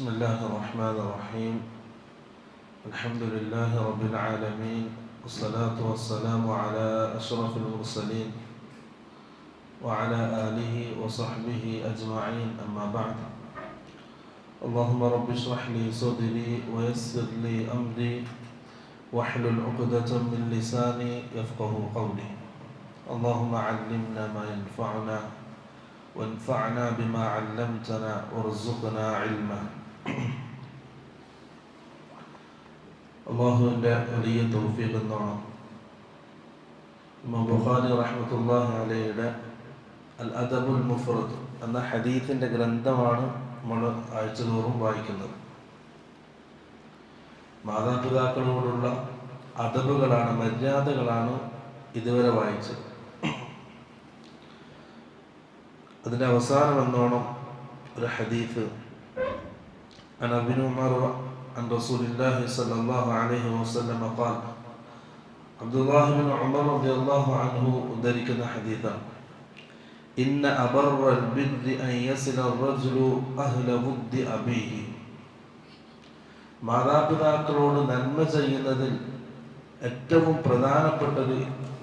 بسم الله الرحمن الرحيم. الحمد لله رب العالمين، والصلاة والسلام على أشرف المرسلين وعلى آله وصحبه أجمعين، أما بعد. اللهم رب اشرح لي صدري ويسر لي أمري واحلل عقدة من لساني يفقه قولي. اللهم علمنا ما ينفعنا وانفعنا بما علمتنا وارزقنا علما. അള്ളാഹുവിൻ്റെ വലിയ തൗഫീഖ് എന്നോണം ഇമാം ബുഖാരി റഹ്മത്തുള്ളാഹി അലൈഹിയുടെ അൽ അദബുൽ മുഫ്രദ് എന്ന ഹദീസിൻ്റെ ഗ്രന്ഥമാണ് നമ്മൾ ആഴ്ചതോറും വായിക്കുന്നത്. മാതാപിതാക്കളോടുള്ള അദബുകളാണ്, മര്യാദകളാണ് ഇതുവരെ വായിച്ചത്. അതിൻ്റെ അവസാനം എന്നോണം ഒരു ഹദീസ് عن ابن عمر عن رسول الله صلى الله عليه وسلم قال. عبد الله بن عمر رضي الله عنه ذلكنا حديثا إن أبر البر أن يصل الرجل أهل ود أبيه. മാതാപിതാക്കളോട് നന്മ ചെയ്യുന്നതിൽ ഏറ്റവും പ്രധാനപ്പെട്ടൊരു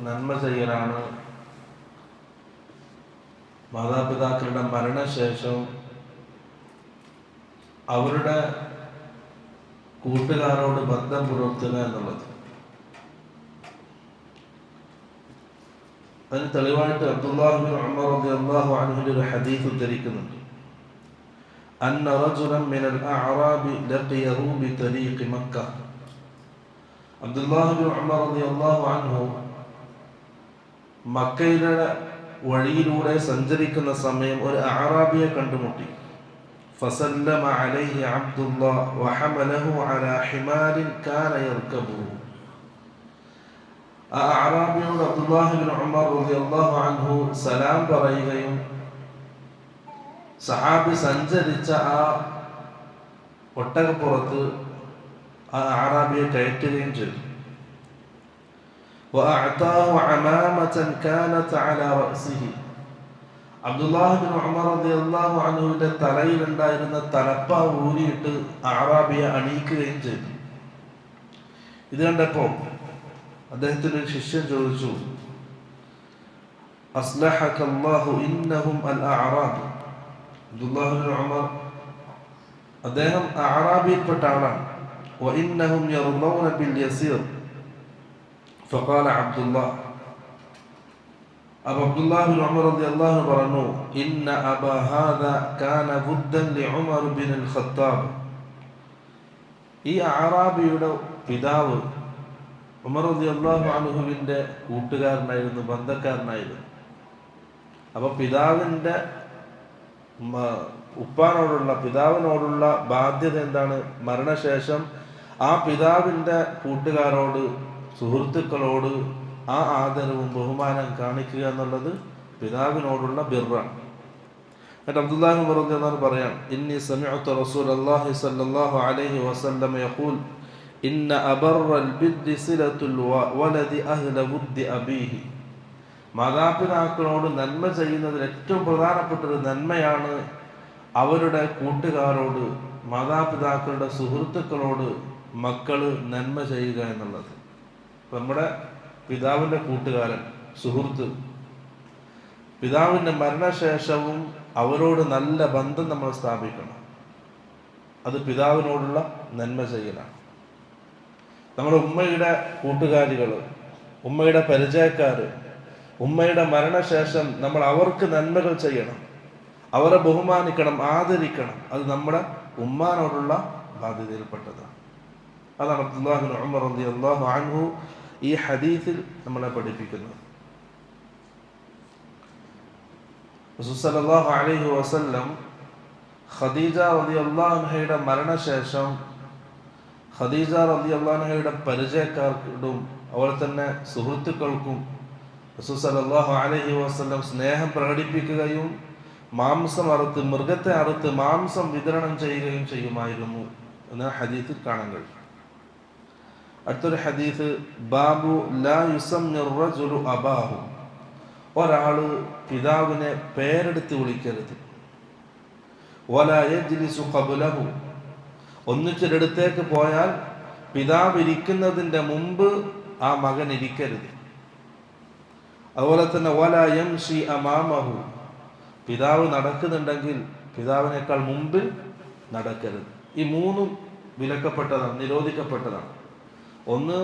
നന്മ ചെയ്യലാണ് മാതാപിതാക്കളുടെ മരണശേഷം അവരുടെ കൂട്ടുകാരോട് ബന്ധം പുലർത്തുക എന്നുള്ളത്. അതിന് തെളിവായിട്ട് അബ്ദുല്ലാഹി ബിൻ ഉമർ റളിയല്ലാഹു അൻഹുവിന്റെ ഒരു ഹദീസ് ഉദ്ധരിക്കുന്നുണ്ട്. അന്ന റജുലൻ മിനൽ അഅറാബി ലഖിയഹു ബിതരീഖി മക്ക. അബ്ദുല്ലാഹി ബിൻ ഉമർ റളിയല്ലാഹു അൻഹു മക്കയിലെ വഴിയിലൂടെ സഞ്ചരിക്കുന്ന സമയം ഒരു അഅറാബിയെ കണ്ടുമുട്ടി. فسلم عليه عبد الله وحمله على حمار كان يركبه. അഅറാബിയോട് അബ്ദുല്ലാഹി ബിൻ ഉമർ റളിയല്ലാഹു അൻഹു സലാം പറയുകയും സഹാബി സഞ്ചരിച്ച ആ ഒട്ടകപ്പുറത്ത് ആ അഅറാബിയെ കയറ്റുകയും ചെയ്തു. وأعطاه عمامة كانت على رأسه. അബ്ദുല്ലാഹി ബിൻ ഉമർ റളിയല്ലാഹു അൻഹുവിന്റെ തലയിലുണ്ടായിരുന്ന തലപ്പ ഊരിയിട്ട് അഅറാബിയെ അണിയിക്കുകയും ചെയ്തു. ഇത് കണ്ടപ്പോൾ അദ്ദേഹത്തിന്റെ ഒരു ശിഷ്യൻ ചോദിച്ചു, അസ്ലഹകല്ലാഹു ഇന്നഹും അൽ അഅറാബ്. അബ്ദുല്ലാഹി ബിൻ ഉമർ അദ്ദേഹം അഅറാബിയിൽപ്പെട്ട ആളാണ്. വഇന്നഹും യർളൗന ബിൽ യസീർ. ഫഖാല അബ്ദുല്ലാഹ്. അബൂ അബ്ദുല്ലാഹി ബിൻ ഉമർ റളിയല്ലാഹു പറഞ്ഞു, ഇന്ന അബാ ഹാദാ കാന വുദ്ദൻ ലിഉമർ ബിൻ അൽ ഖത്താബ്. ഈ അഅറാബിയുടെ പിതാവ് ഉമർ റളിയല്ലാഹു അൻഹുവിന്റെ കൂട്ടുകാരനായിരുന്നു, ബന്ധക്കാരനായിരുന്നു. അപ്പോൾ പിതാവിന്റെ പിതാവിനോടുള്ള ബാധ്യത എന്താണ്? മരണശേഷം ആ പിതാവിന്റെ കൂട്ടുകാരോട്, സുഹൃത്തുക്കളോട് ആ ആദരവും ബഹുമാനം കാണിക്കുക എന്നുള്ളത് പിതാവിനോടുള്ള ബിർറാണ്. എന്നിട്ട് അബ്ദുല്ലാഹി ബിൻ റളിയല്ലാഹു പറയാം, ഇന്നി സമിഅതു റസൂലല്ലാഹി സ്വല്ലല്ലാഹു അലൈഹി വസല്ലം യഖൂൽ ഇന്ന അബറൽ ബിദ്ദി സിലത്തുൽ വലദി അഹ്ല വുദ്ദി അബീഹി. മാതാപിതാക്കളോട് നന്മ ചെയ്യുന്നതിൽ ഏറ്റവും പ്രധാനപ്പെട്ട ഒരു നന്മയാണ് അവരുടെ കൂട്ടുകാരോട്, മാതാപിതാക്കളുടെ സുഹൃത്തുക്കളോട് മക്കള് നന്മ ചെയ്യുക എന്നുള്ളത്. നമ്മുടെ പിതാവിൻ്റെ കൂട്ടുകാരൻ, സുഹൃത്ത്, പിതാവിൻ്റെ മരണശേഷവും അവരോട് നല്ല ബന്ധം നമ്മൾ സ്ഥാപിക്കണം. അത് പിതാവിനോടുള്ള നന്മ ചെയ്യലാണ്. നമ്മുടെ ഉമ്മയുടെ കൂട്ടുകാരികൾ, ഉമ്മയുടെ പരിചയക്കാർ, ഉമ്മയുടെ മരണശേഷം നമ്മൾ അവർക്ക് നന്മകൾ ചെയ്യണം, അവരെ ബഹുമാനിക്കണം, ആദരിക്കണം. അത് നമ്മുടെ ഉമ്മാനോടുള്ള ബാധ്യതയിൽപ്പെട്ടതാണ്. അതാണ് അബ്ദുല്ലാഹി ബിൻ ഉമർ റളിയല്ലാഹു അൻഹു ഈ ഹദീസിൽ നമ്മളെ പഠിപ്പിക്കുന്നത്. റസൂൽ സല്ലല്ലാഹു അലൈഹി വസല്ലം ഖദീജ റളിയല്ലാഹു അൻഹയുടെ മരണശേഷം ഖദീജ റളിയല്ലാഹു അൻഹയുടെ പരിചയക്കാർക്കും അതുപോലെ തന്നെ സുഹൃത്തുക്കൾക്കും റസൂൽ സല്ലല്ലാഹു അലൈഹി വസല്ലം സ്നേഹം പ്രകടിപ്പിക്കുകയും മാംസം അറുത്ത്, മൃഗത്തെ അറുത്ത് മാംസം വിതരണം ചെയ്യുകയും ചെയ്യുമായിരുന്നു എന്ന് ഹദീസിൽ കാണാൻ കഴിയും. അടുത്തൊരു ഹദീസ്, ബാബു ലാ യുസമ്മിർ റജുലു അബാഹു. ഒരാള് പിതാവിനെ പേരെടുത്ത് വിളിക്കരുത്. വലാ യജ്ലിസു ഖബ്ലഹു. ഒന്നിച്ചൊരിടത്തേക്ക് പോയാൽ പിതാവ് ഇരിക്കുന്നതിൻ്റെ മുമ്പ് ആ മകൻ ഇരിക്കരുത്. അതുപോലെ തന്നെ വല യംശി അമാമഹു, പിതാവ് നടക്കുന്നുണ്ടെങ്കിൽ പിതാവിനേക്കാൾ മുമ്പിൽ നടക്കരുത്. ഈ മൂന്നും വിലക്കപ്പെട്ടതാണ്, നിരോധിക്കപ്പെട്ടതാണ്. ഒന്ന്,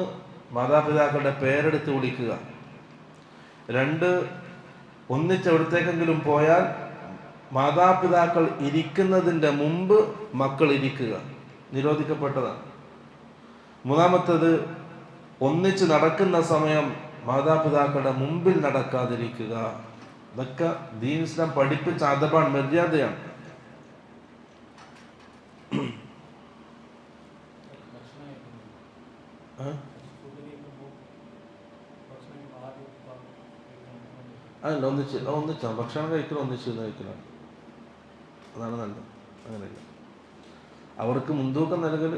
മാതാപിതാക്കളുടെ പേരെടുത്ത് വിളിക്കുക. രണ്ട്, ഒന്നിച്ചെവിടത്തേക്കെങ്കിലും പോയാൽ മാതാപിതാക്കൾ ഇരിക്കുന്നതിൻ്റെ മുമ്പ് മക്കൾ ഇരിക്കുക, നിരോധിക്കപ്പെട്ടതാണ്. മൂന്നാമത്തേത്, ഒന്നിച്ച് നടക്കുന്ന സമയം മാതാപിതാക്കളുടെ മുമ്പിൽ നടക്കാതിരിക്കുക. ഇതൊക്കെ ദീൻ ഇസ്ലാം പഠിപ്പിച്ച അദബാണ്, മര്യാദയാണ്. അതല്ല, ഒന്നിച്ചാണ് ഭക്ഷണം കഴിക്കണം, ഒന്നിച്ചിരുന്ന് കഴിക്കണം, അതാണ് നല്ലത്. അങ്ങനെയല്ല, അവർക്ക് മുൻതൂക്കം നൽകൽ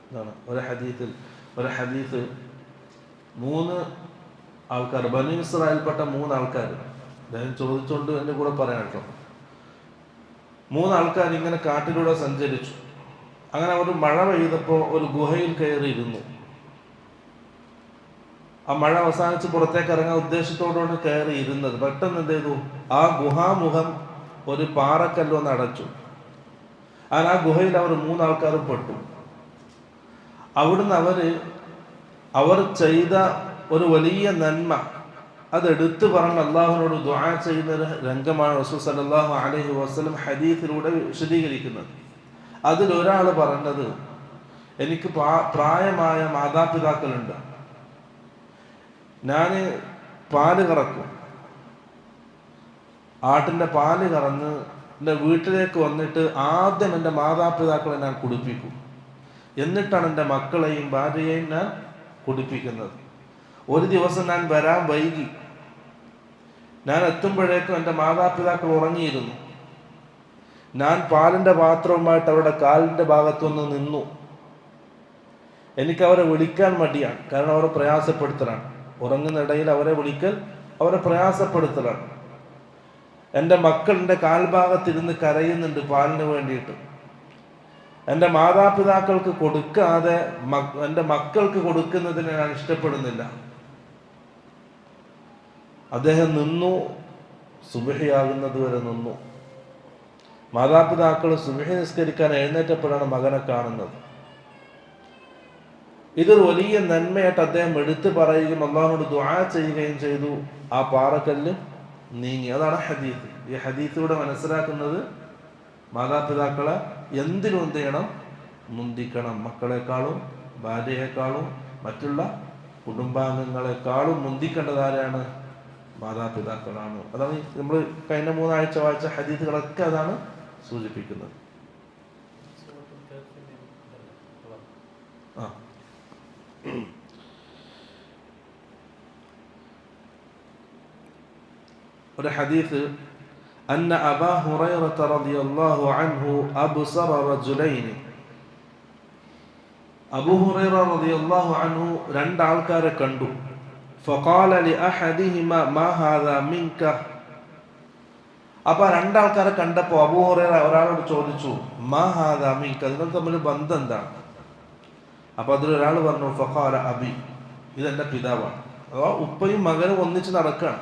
ഇതാണ്. ഒരു ഹദീസ് 3 ആൾക്കാർ, ബനൂ ഇസ്രായേൽപ്പെട്ട 3 ആൾക്കാർ, അദ്ദേഹം ചോദിച്ചുകൊണ്ട് എൻ്റെ കൂടെ പറയാൻ കേട്ടോ. 3 ആൾക്കാർ ഇങ്ങനെ കാട്ടിലൂടെ സഞ്ചരിച്ചു. അങ്ങനെ അവർ മഴ പെയ്തപ്പോൾ ഒരു ഗുഹയിൽ കയറിയിരുന്നു. ആ മഴ അവസാനിച്ച് പുറത്തേക്ക് ഇറങ്ങാൻ ഉദ്ദേശത്തോടുകൂടി കയറി ഇരുന്നത്. പെട്ടെന്ന് എന്ത് ചെയ്തു, ആ ഗുഹാമുഖം ഒരു പാറക്കല്ലൊന്ന് അടച്ചു. അങ്ങനെ ആ ഗുഹയിൽ അവർ 3 ആൾക്കാരും പെട്ടു. അവിടുന്ന് അവർ ചെയ്ത ഒരു വലിയ നന്മ അതെടുത്ത് പറഞ്ഞ് അള്ളാഹുവിനോട് ദുആ ചെയ്യുന്ന ഒരു രംഗമാണ് റസൂൽ സല്ലല്ലാഹു അലൈഹി വസല്ലം ഹദീസിലൂടെ വിശദീകരിക്കുന്നത്. അതിലൊരാൾ പറഞ്ഞത്, എനിക്ക് പ്രായമായ മാതാപിതാക്കളുണ്ട്, ഞാൻ പാല് കറക്കും, ആട്ടിൻ്റെ പാല് കറന്ന് എൻ്റെ വീട്ടിലേക്ക് വന്നിട്ട് ആദ്യം എൻ്റെ മാതാപിതാക്കളെ ഞാൻ കുടിപ്പിക്കും, എന്നിട്ടാണ് എൻ്റെ മക്കളെയും ഭാര്യയെയും ഞാൻ കുടിപ്പിക്കുന്നത്. ഒരു ദിവസം ഞാൻ വരാൻ വൈകി, ഞാൻ എത്തുമ്പോഴേക്കും എൻ്റെ മാതാപിതാക്കൾ ഉറങ്ങിയിരുന്നു. ഞാൻ പാലിൻ്റെ പാത്രവുമായിട്ട് അവരുടെ കാലിൻ്റെ ഭാഗത്തുനിന്ന് നിന്നു. എനിക്കവരെ വിളിക്കാൻ മടിയാണ്, കാരണം അവരെ പ്രയാസപ്പെടുത്തലാണ്. ഉറങ്ങുന്നിടയിൽ അവരെ വിളിക്കൽ അവരെ പ്രയാസപ്പെടുത്തലാണ്. എൻ്റെ മക്കൾ എൻ്റെ കാൽഭാഗത്തിരുന്ന് കരയുന്നുണ്ട് പാലിന് വേണ്ടിയിട്ട്. എൻ്റെ മാതാപിതാക്കൾക്ക് കൊടുക്കാതെ എൻ്റെ മക്കൾക്ക് കൊടുക്കുന്നതിന് ഞാൻ ഇഷ്ടപ്പെടുന്നില്ല. അദ്ദേഹം നിന്നു, സുബ്ഹിയാകുന്നത് വരെ നിന്നു. മാതാപിതാക്കൾ സുബ്ഹി നിസ്കരിക്കാൻ എഴുന്നേറ്റപ്പോഴാണ് മകനെ കാണുന്നത്. ഇതൊരു വലിയ നന്മയായിട്ട് അദ്ദേഹം എടുത്തു പറയുകയും അള്ളാഹുവിനോട് ദുആ ചെയ്യുകയും ചെയ്തു. ആ പാറക്കല്ല് നീങ്ങി. അതാണ് ഹദീസ്. ഈ ഹദീസിലൂടെ മനസ്സിലാക്കുന്നത് മാതാപിതാക്കളെ എന്തിനും എന്ത് ചെയ്യണം, മുന്തിക്കണം. മക്കളെക്കാളും ഭാര്യയെക്കാളും മറ്റുള്ള കുടുംബാംഗങ്ങളെക്കാളും മുന്തിക്കേണ്ടത് ആരാണ്? മാതാപിതാക്കളാണ്. അതാണ് നമ്മൾ കഴിഞ്ഞ 3 ആഴ്ച വായിച്ച ഹദീസുകളൊക്കെ അതാണ് സൂചിപ്പിക്കുന്നത്. ഒരു ഹദീസ്, അന്ന അബാ ഹുറൈറത റളിയല്ലാഹു അൻഹു അബ്സറ റജുലൈൻ, അബൂ ഹുറൈറ റളിയല്ലാഹു അൻഹു 2 ആൾക്കാരെ കണ്ടു. ഫഖാല ലിഅഹദിഹിമാ മാ ഹാദാ മിൻക. അപ്പോൾ 2 ആൾക്കാരെ കണ്ടപ്പോൾ അബൂ ഹുറൈറ ഒരാളോട് ചോദിച്ചു, മാ ഹാദാ മിൻക, നിങ്ങൾ തമ്മിൽ ബന്ധം എന്താണ്? അപ്പോൾ അതിലൊരാൾ പറഞ്ഞു, ഫഖാല അബി, ഇതെൻ്റെ പിതാവാണ്. അഥവാ ഉപ്പയും മകനും ഒന്നിച്ച് നടക്കുകയാണ്.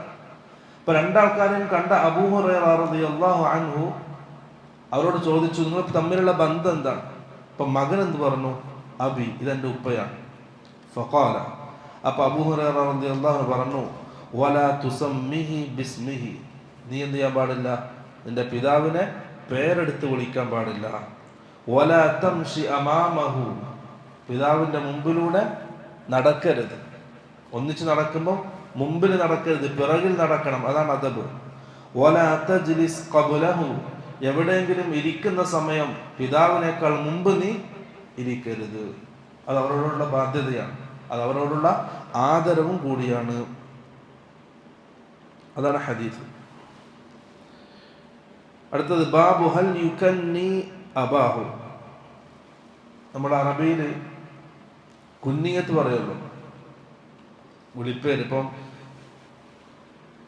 അപ്പോൾ 2 ആൾക്കാരെയും കണ്ട അബൂ ഹുറൈറ റളിയല്ലാഹു അൻഹു അവരോട് ചോദിച്ചു, നിങ്ങൾ തമ്മിലുള്ള ബന്ധം എന്താണ്? അപ്പം മകൻ എന്ത് പറഞ്ഞു? അബി, ഇതെൻ്റെ ഉപ്പയാണ്. ഫഖാല, അപ്പോൾ അബൂ ഹുറൈറ റളിയല്ലാഹു അൻഹു പറഞ്ഞു, വലാ തുസമ്മിഹി ബിസ്മിഹി, നീ എന്ത് ചെയ്യാൻ പാടില്ല? നിന്റെ പിതാവിനെ പേരെടുത്ത് വിളിക്കാൻ പാടില്ല. വലാ തംശി അമാമഹു, പിതാവിൻ്റെ മുമ്പിലൂടെ നടക്കരുത്. ഒന്നിച്ച് നടക്കുമ്പോൾ മുമ്പിൽ നടക്കരുത്, പിറകിൽ നടക്കണം. അതാണ് അദബ്. വലാ തജ്ലിസ് ഖബ്ലഹു, എവിടെയെങ്കിലും ഇരിക്കുന്ന സമയം പിതാവിനേക്കാൾ മുമ്പ് നീ ഇരിക്കരുത്. അത് അവരോടുള്ള ബാധ്യതയാണ്, അത് അവരോടുള്ള ആദരവും കൂടിയാണ്. അതാണ് ഹദീസ്. അടുത്തത്, ബാബു ഹൽ യുകന്നി അബാഹു. നമ്മുടെ അറബിയിൽ കുന്നിയത്ത് പറയുള്ളൂ, വിളിപ്പേര്. ഇപ്പം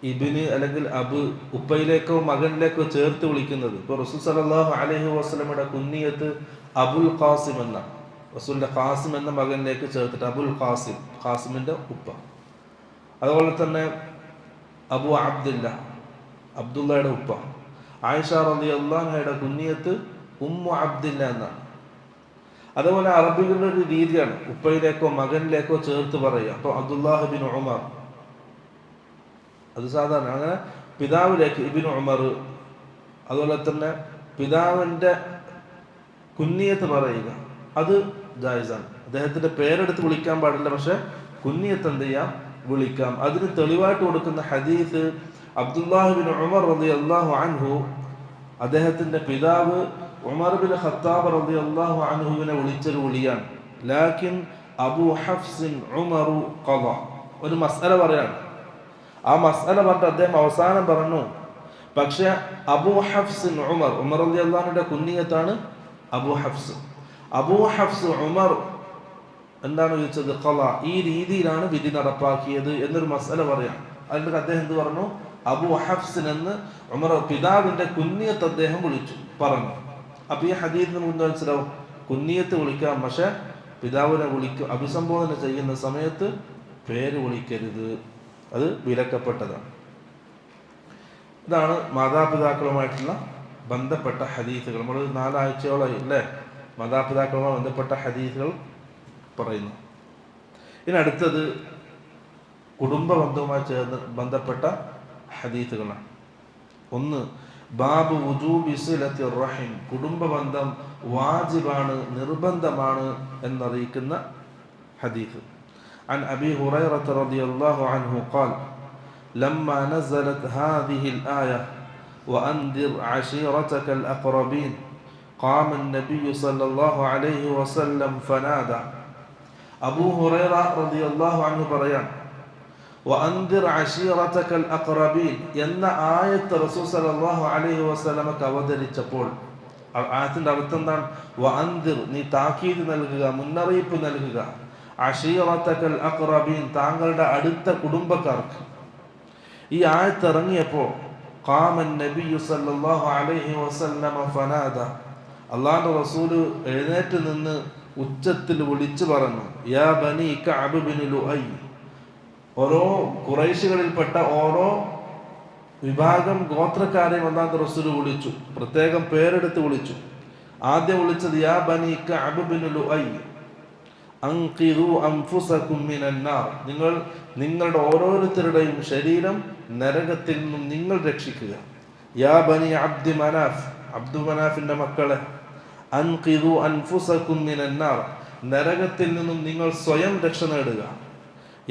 ഇബിന് അല്ലെങ്കിൽ അബ് ഉപ്പയിലേക്കോ മകനിലേക്കോ ചേർത്ത് വിളിക്കുന്നത്. ഇപ്പോൾ റസൂൽ സല്ലല്ലാഹു അലൈഹി വസല്ലമയുടെ കുന്നിയത്ത് അബുൽ ഖാസിം എന്നാണ്. റസൂലിന്റെ ഖാസിം എന്ന മകനിലേക്ക് ചേർത്തിട്ട് അബുൽ ഖാസിം, ഖാസിമിന്റെ ഉപ്പ. അതുപോലെ തന്നെ അബു അബ്ദില്ല, അബ്ദുള്ളയുടെ ഉപ്പ. ആയിഷ റളിയല്ലാഹു അൻഹയുടെ കുന്നിയത്ത് ഉമ്മു അബ്ദില്ല എന്നാണ്. അതുപോലെ അറബികളുടെ ഒരു രീതിയാണ് ഉപ്പയിലേക്കോ മകനിലേക്കോ ചേർത്ത് പറയുക. അപ്പോൾ അബ്ദുല്ലാഹ് ബിൻ ഉമർ, അത് സാധാരണ. അങ്ങനെ പിതാവിലേക്ക് ഇബ്നു ഉമർ. അതുപോലെ തന്നെ പിതാവിൻ്റെ കുന്നിയത്ത് പറയുക, അത് ജായിസാണ്. അദ്ദേഹത്തിന്റെ പേരെടുത്ത് വിളിക്കാൻ പാടില്ല, പക്ഷെ കുന്നിയത്ത് എന്ത് ചെയ്യാം, വിളിക്കാം. അതിന് തെളിവായിട്ട് കൊടുക്കുന്ന ഹദീസ് അബ്ദുല്ലാഹ് ബിൻ ഉമർ റളിയല്ലാഹു അൻഹു, അദ്ദേഹത്തിന്റെ പിതാവ് ഉമർ ബിൻ ഖത്താബ് റളിയല്ലാഹു അൻഹുവിനെ വിളിച്ചൊരു വിളിയാണ്. ലാകിൻ അബൂ ഹഫ്സിൻ ഉമറു ഖള. ഒരു മസ്അല പറയാണ്. ആ മസ്അല പറഞ്ഞിട്ട് അദ്ദേഹം അവസാനം പറഞ്ഞു, പക്ഷെ അബൂ ഹഫ്സിൻ ഉമർ, ഉമർ റളിയല്ലാഹുവിന്റെ കുന്നിയത്താണ് അബൂ ഹഫ്സ്. അബൂ ഹഫ്സ് ഉമർ എന്താണ് ചോദിച്ചത്? ഖള, ഈ രീതിയിലാണ് വിധി നടപ്പാക്കിയത് എന്നൊരു മസ്അല പറയാം. അതിന്റെ അദ്ദേഹം എന്ത് പറഞ്ഞു? അബൂ ഹഫ്സിൻ എന്ന് ഉമർ പിതാവിന്റെ കുന്നിയത്ത് അദ്ദേഹം വിളിച്ചു പറഞ്ഞു. അപ്പൊ ഈ ഹദീസിന് മുൻപ് മനസ്സിലാവും, കുന്നിയത്ത് വിളിക്കാം, പക്ഷെ പിതാവിനെ അഭിസംബോധന ചെയ്യുന്ന സമയത്ത് പേര് വിളിക്കരുത്, അത് വിലക്കപ്പെട്ടതാണ്. ഇതാണ് മാതാപിതാക്കളുമായിട്ടുള്ള ബന്ധപ്പെട്ട ഹദീസുകൾ. നമ്മൾ 4 ആഴ്ചയോളായി അല്ലേ മാതാപിതാക്കളുമായി ബന്ധപ്പെട്ട ഹദീസുകൾ പറയുന്നു. ഇനി അടുത്തത് കുടുംബ ബന്ധവുമായി ചേർന്ന് ബന്ധപ്പെട്ട ഹദീസുകളാണ്. ഒന്ന്, ബാബു വുജൂബി സിലത്തി റഹിം, കുടുംബ ബന്ധം വാജിബാണ്, നിർബന്ധമാണ് എന്നറിയിക്കുന്ന ഹദീസ്. عن أبي هريرة رضي الله عنه قال لما نزلت هذه الآية وأنذر عشيرتك الأقربين قام النبي صلى الله عليه وسلم فنادى. أبو هريرة رضي الله عنه بريان وأنذر عشيرتك الأقربين എന്ന ആയത്ത് റസൂൽ സല്ലല്ലാഹു അലൈഹി വസല്ലമക്ക് അവതരിച്ചപ്പോൾ ആയത്തിന്റെ അർത്ഥം എന്താണ്? വഅൻദിർ, നീ താക്കീത് നൽകുക, മുന്നറിയിപ്പ് നൽകുക. അശീറതകൽ അഖ്റബീൻ, താങ്കളുടെ അടുത്ത കുടുംബക്കാർക്ക്. ഈ ആയത്ത് ഇറങ്ങിയപ്പോൾ ഖാമൻ നബിയു സല്ലല്ലാഹു അലൈഹി വസല്ലമ ഫനാദ, അല്ലാഹുവിന്റെ റസൂൽ എഴുന്നേറ്റ് നിന്ന് ഉച്ചത്തിൽ വിളിച്ചു പറഞ്ഞു, യാ ബനി കഅബ് ബിൻ ലുഅയ്. ഓരോ ഖുറൈശികളിൽപ്പെട്ട ഓരോ വിഭാഗം ഗോത്രക്കാരെയും അല്ലാഹുവിന്റെ റസൂൽ വിളിച്ചു, പ്രത്യേകം പേരെടുത്ത് വിളിച്ചു. ആദ്യം വിളിച്ചത് യാ ബനി കഅബ് ബിൻ ലുഅയ് അൻഖിദു അൻഫുസകും മിനൻ നാർ, നിങ്ങൾ നിങ്ങളുടെ ഓരോരുത്തരുടെയും ശരീരം നരകത്തിൽ നിന്നും നിങ്ങൾ രക്ഷിക്കുക. യാ ബനി അബ്ദി മനാഫ്, അബ്ദു മനാഫിന്റെ മക്കളെ, അൻഖിദു അൻഫുസകും മിനൻ നാർ, നരകത്തിൽ നിന്നും നിങ്ങൾ സ്വയം രക്ഷ നേടുക.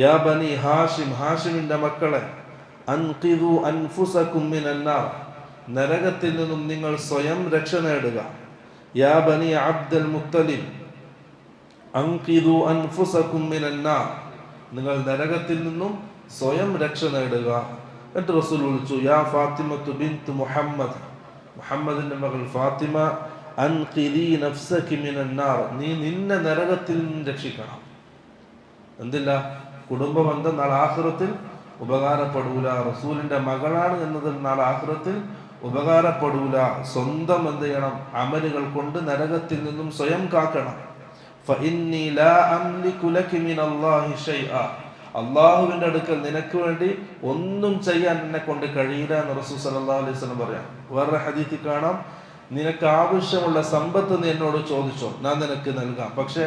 യാ ബനി ഹാഷിം, ഹാഷിമിന്റെ മക്കളെ, അൻഖിദു അൻഫുസകും മിനൻ നാർ, നരകത്തിൽ നിന്നും നിങ്ങൾ സ്വയം രക്ഷ നേടുക. യാ ബനി അബ്ദുൽ മുത്തലിബ് അൻഖിദു അൻഫുസകും മിനൻ നാർ, നിങ്ങൾ നരകത്തിൽ നിന്നും സ്വയം രക്ഷ നേടുക. എന്നിട്ട് റസൂൽ വിളിച്ചു, യാ ഫാത്തിമത്തു ബിൻത് മുഹമ്മദ്, മുഹമ്മദിന്റെ മകൾ ഫാത്തിമ, അൻഖിദി നഫ്സകി മിനൻ നാർ, നീ നിന്നെ നരകത്തിൽ നിന്നും രക്ഷിക്കണം. എന്തില്ല? കുടുംബ ബന്ധം നാളെ ആഖിറത്തിൽ ഉപകാരപ്പെടൂല. റസൂലിന്റെ മകളാണ് എന്നതിൽ നാളെ ആഖിറത്തിൽ ഉപകാരപ്പെടൂല. സ്വന്തം എന്ത് ചെയ്യണം? അമലുകൾ കൊണ്ട് നരകത്തിൽ നിന്നും സ്വയം കാക്കണം. فإني لا أملك لك من الله شيئا, അള്ളാഹുവിന്റെ അടുക്കൽ നിനക്ക് വേണ്ടി ഒന്നും ചെയ്യാൻ എന്നെ കൊണ്ട് കഴിയില്ല എന്ന് റസൂൽ സല്ലല്ലാഹു അലൈഹി വസല്ലം പറയാം. വേറെ ഹദീസിൽ കാണാം, നിനക്ക് ആവശ്യമുള്ള സമ്പത്ത് നീ എന്നോട് ചോദിച്ചോ, ഞാൻ നിനക്ക് നൽകാം. പക്ഷെ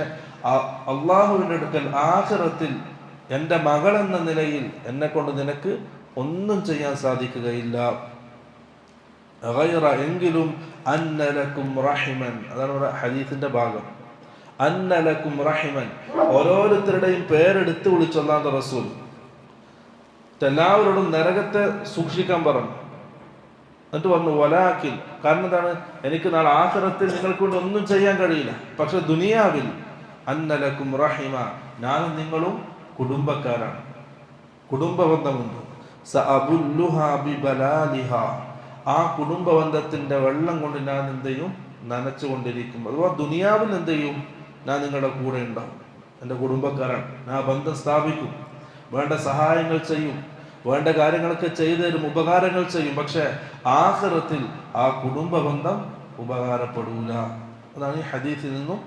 അള്ളാഹുവിന്റെ അടുക്കൽ ആഖിറത്തിൽ എൻ്റെ മകൾ എന്ന നിലയിൽ എന്നെ കൊണ്ട് നിനക്ക് ഒന്നും ചെയ്യാൻ സാധിക്കുകയില്ല. ഗൈറ, എങ്കിലും അന്ന ലക്കും റഹിമൻ, അതാണ് ഹദീസിന്റെ ഭാഗം. അന്നലക്കും റഹിമൻ, ഓരോരുത്തരുടെയും പേരെടുത്ത് വിളിച്ചൊല്ലാത്ത റസൂൽ എല്ലാവരോടും നരകത്തെ സൂക്ഷിക്കാൻ പറഞ്ഞു. എന്നിട്ട് പറഞ്ഞു വലാക്കിൻ, കാരണം എന്താണ്? എനിക്ക് നാളെ ആഖിറത്തിൽ നിങ്ങൾക്ക് കൊണ്ട് ഒന്നും ചെയ്യാൻ കഴിയില്ല, പക്ഷെ ദുനിയാവിൽ അന്നലക്കും റഹിമ, ഞാനും നിങ്ങളും കുടുംബക്കാരാണ്, കുടുംബ ബന്ധമുണ്ട്. സഅബുല്ലുഹാ ബിബലാലിഹാ, ആ കുടുംബ ബന്ധത്തിന്റെ വെള്ളം കൊണ്ട് ഞാൻ എന്ത് ചെയ്യും? നനച്ചുകൊണ്ടിരിക്കും. അഥവാ ദുനിയാവിൽ എന്ത് ചെയ്യും? ഞാൻ നിങ്ങളുടെ കൂടെ ഉണ്ടാവും, എൻ്റെ കുടുംബക്കാരാണ്, ഞാൻ ബന്ധം സ്ഥാപിക്കും, വേണ്ട സഹായങ്ങൾ ചെയ്യും. വേണ്ട കാര്യങ്ങളൊക്കെ ചെയ്തു തരും, ഉപകാരങ്ങൾ ചെയ്യും. പക്ഷെ ആഖിറത്തിൽ ആ കുടുംബ ബന്ധം ഉപകാരപ്പെടൂല. അതാണ് ഈ ഹദീസിൽ നിന്നും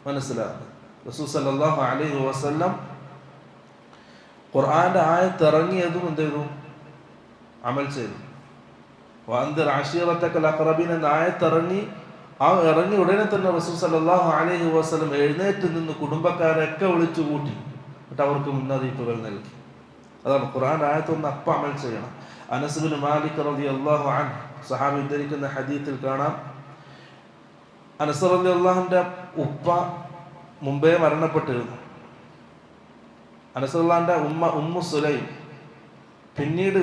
മനസ്സിലാക്കുന്നത്. റസൂൽ സല്ലല്ലാഹു അലൈഹി വസല്ലം ഖുർആന്റെ ആയത്ത് ഇറങ്ങിയതും എന്ത് ചെയ്തു? അമൽ ചെയ്തു. വഅൻദിർ അശീറതകൽ അഖറബീൻ എന്ന ആയത്ത് ഇറങ്ങി ഉടനെ തന്നെ റസൂൽ സല്ലല്ലാഹു അലൈഹി വസല്ലം എഴുന്നേറ്റ് നിന്ന് കുടുംബക്കാരെയൊക്കെ വിളിച്ചു കൂട്ടി, എന്നിട്ട് അവർക്ക് മുന്നറിയിപ്പുകൾ നൽകി. അതാണ് ഖുർആൻ ആയത്തൊന്ന് അപ്പം അമൽ ചെയ്യണം. അനസ് ബിൻ മാലിക് റളിയല്ലാഹു അൻഹു സഹാബി ഉദ്ധരിക്കുന്ന ഹദീസിൽ കാണാം, അനസ് റളിയല്ലാഹുവിന്റെ ഉപ്പ മുമ്പേ മരണപ്പെട്ടിരുന്നു. അനസ് റളിയല്ലാഹുവിന്റെ ഉമ്മു സുലൈം പിന്നീട്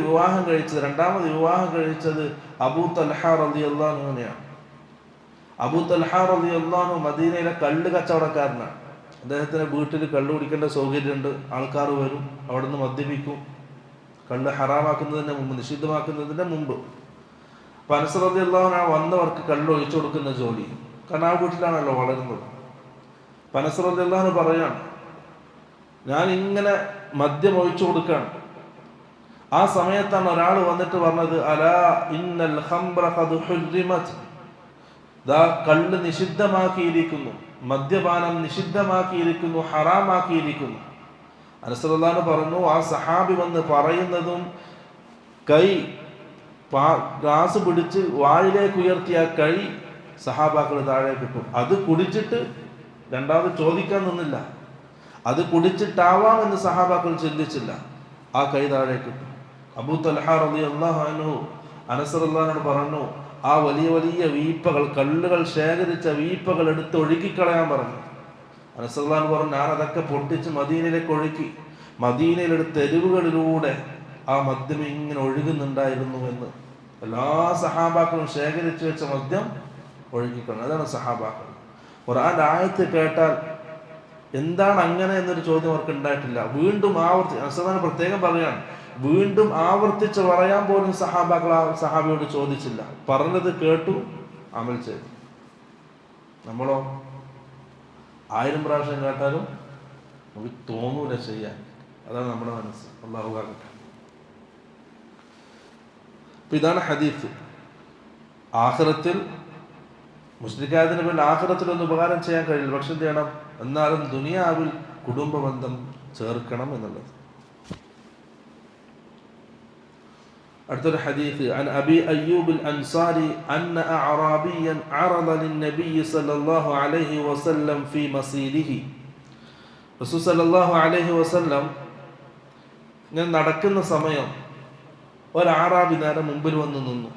രണ്ടാമത് വിവാഹം കഴിച്ചത് അബൂ തൽഹ റളിയല്ലാഹു അൻഹുവിനെയാണ്. അബൂ തൽഹ റളിയല്ലാഹു അൻഹു മദീനയിലെ കള്ള് കച്ചവടക്കാരനാണ്. അദ്ദേഹത്തിന് വീട്ടിൽ കള്ള് കുടിക്കേണ്ട സൗകര്യമുണ്ട്. ആൾക്കാർ വരും, അവിടുന്ന് മദ്യപിക്കും. കള്ള് ഹറാമാക്കുന്നതിന് മുമ്പ്, നിഷിദ്ധമാക്കുന്നതിന് മുമ്പ്. അപ്പം അനസ് റളിയല്ലാഹു അൻഹു വന്നവർക്ക് കള്ള് ഒഴിച്ചു കൊടുക്കുന്ന ജോലി, കാരണം ആ വീട്ടിലാണല്ലോ വളരുന്നത്. അപ്പം അനസ് റളിയല്ലാഹു അൻഹു പറയാണ്, ഞാൻ ഇങ്ങനെ മദ്യം ഒഴിച്ചു കൊടുക്കുകയാണ്. ആ സമയത്താണ് ഒരാൾ വന്നിട്ട് പറഞ്ഞത്, അലാ ഇന്നൽ ഖംറ ഖദ് ഹുർരിമത്, ദാ കള്ള് നിഷിദ്ധമാക്കിയിരിക്കുന്നു, മദ്യപാനം നിഷിദ്ധമാക്കിയിരിക്കുന്നു, ഹറാമാക്കിയിരിക്കുന്നു. അനസ് റളിയല്ലാഹു അൻഹു പറഞ്ഞു, ആ സഹാബി വന്ന് പറയുന്നതും ഗ്ലാസ് പിടിച്ച് വായിലേക്ക് ഉയർത്തിയ കൈ സഹാബാക്കൾ താഴെ കിട്ടും. അത് കുടിച്ചിട്ട് രണ്ടാമത് ചോദിക്കാൻ നിന്നില്ല. അത് കുടിച്ചിട്ടാവാമെന്ന് സഹാബാക്കൾ ചിന്തിച്ചില്ല. ആ കൈ താഴെ കിട്ടും. അബൂ തൽഹ റളിയല്ലാഹു അൻഹു അനസ് റളിയല്ലാഹു അൻഹു പറഞ്ഞു, ആ വലിയ വലിയ വീപ്പകൾ, കല്ലുകൾ ശേഖരിച്ച വീപ്പകൾ എടുത്ത് ഒഴുക്കിക്കളയാൻ പറഞ്ഞു. അനസ് റളിയല്ലാഹു അൻഹു പറഞ്ഞു, ഞാൻ അതൊക്കെ പൊട്ടിച്ച് മദീനയിലേക്ക് ഒഴുക്കി. മദീനയിലെ തെരുവുകളിലൂടെ ആ മദ്യം ഇങ്ങനെ ഒഴുകുന്നുണ്ടായിരുന്നു എന്ന്. എല്ലാ സഹാബാക്കളും ശേഖരിച്ചു വെച്ച മദ്യം ഒഴുകിക്കളഞ്ഞു. അതാണ് സഹാബാക്കൾ. ഖുർആന്റെ ആയത്ത് കേട്ടാൽ എന്താണ് അങ്ങനെ എന്നൊരു ചോദ്യം അവർക്ക് ഉണ്ടായിട്ടില്ല. വീണ്ടും പ്രത്യേകം പറയാണ്, വീണ്ടും ആവർത്തിച്ച് പറയാൻ പോലും സഹാബിയോട് ചോദിച്ചില്ല. പറഞ്ഞത് കേട്ടു, അമൽ ചെയ്തു. നമ്മളോ 1000 പ്രാവശ്യം കേട്ടാലും നമുക്ക് തോന്നൂല ചെയ്യാൻ. അതാണ് നമ്മുടെ മനസ്സ്. അല്ലാഹു ആകട്ടെ. അപ്പൊ ഇതാണ് ഹദീസ്. ആഖിറത്തിൽ മുശ്രിക്കായതിന് പേരിൽ ആഖിറത്തിലൊന്നും ഉപകാരം ചെയ്യാൻ കഴിയില്ല. പക്ഷെ എന്ത് ചെയ്യണം? എന്നാലും ദുനിയാവിൽ കുടുംബ ബന്ധം ചേർക്കണം എന്നുള്ളത്. അടുത്തൊരു ഹദീസ്, അൻ അബി അയ്യൂബ് അൽ അൻസാരി അന്ന അഅറാബിയൻ അറദ ലിന്നബി സല്ലല്ലാഹു അലൈഹി വസല്ലം ഫീ മസീലിഹി. റസൂൽ സല്ലല്ലാഹു അലൈഹി വസല്ലം ഇങ്ങനെ നടക്കുന്ന സമയം ഒരു അഅറാബി നേരെ മുമ്പിൽ വന്ന് നിന്നു.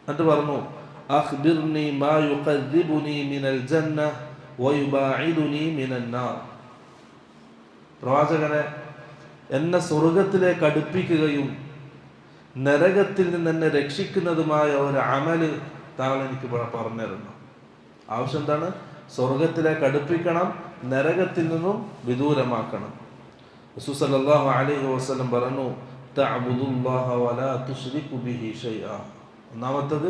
എന്നിട്ട് പറഞ്ഞു, അഖ്ബിർനി മാ യുഖർരിബുനി മിനൽ ജന്ന വയുബാഇദുനി മിനൻ നാർ. പ്രവാചകനെ, എന്നെ സ്വർഗത്തിലേക്ക് അടുപ്പിക്കുകയും നരകത്തിൽ നിന്ന് എന്നെ രക്ഷിക്കുന്നതുമായ ഒരു അമല് താങ്കൾ എനിക്ക് പറഞ്ഞിരുന്നു. ആവശ്യം എന്താണ്? സ്വർഗത്തിലേക്ക് അടുപ്പിക്കണം, നരകത്തിൽ നിന്നും വിദൂരമാക്കണം. റസൂൽ സല്ലല്ലാഹു അലൈഹി വസല്ലം പറഞ്ഞു, തഅബുദുല്ലാഹ വലാ തുശ്രികു ബിഹി ഷൈഅ. ഒന്നാമത്തത്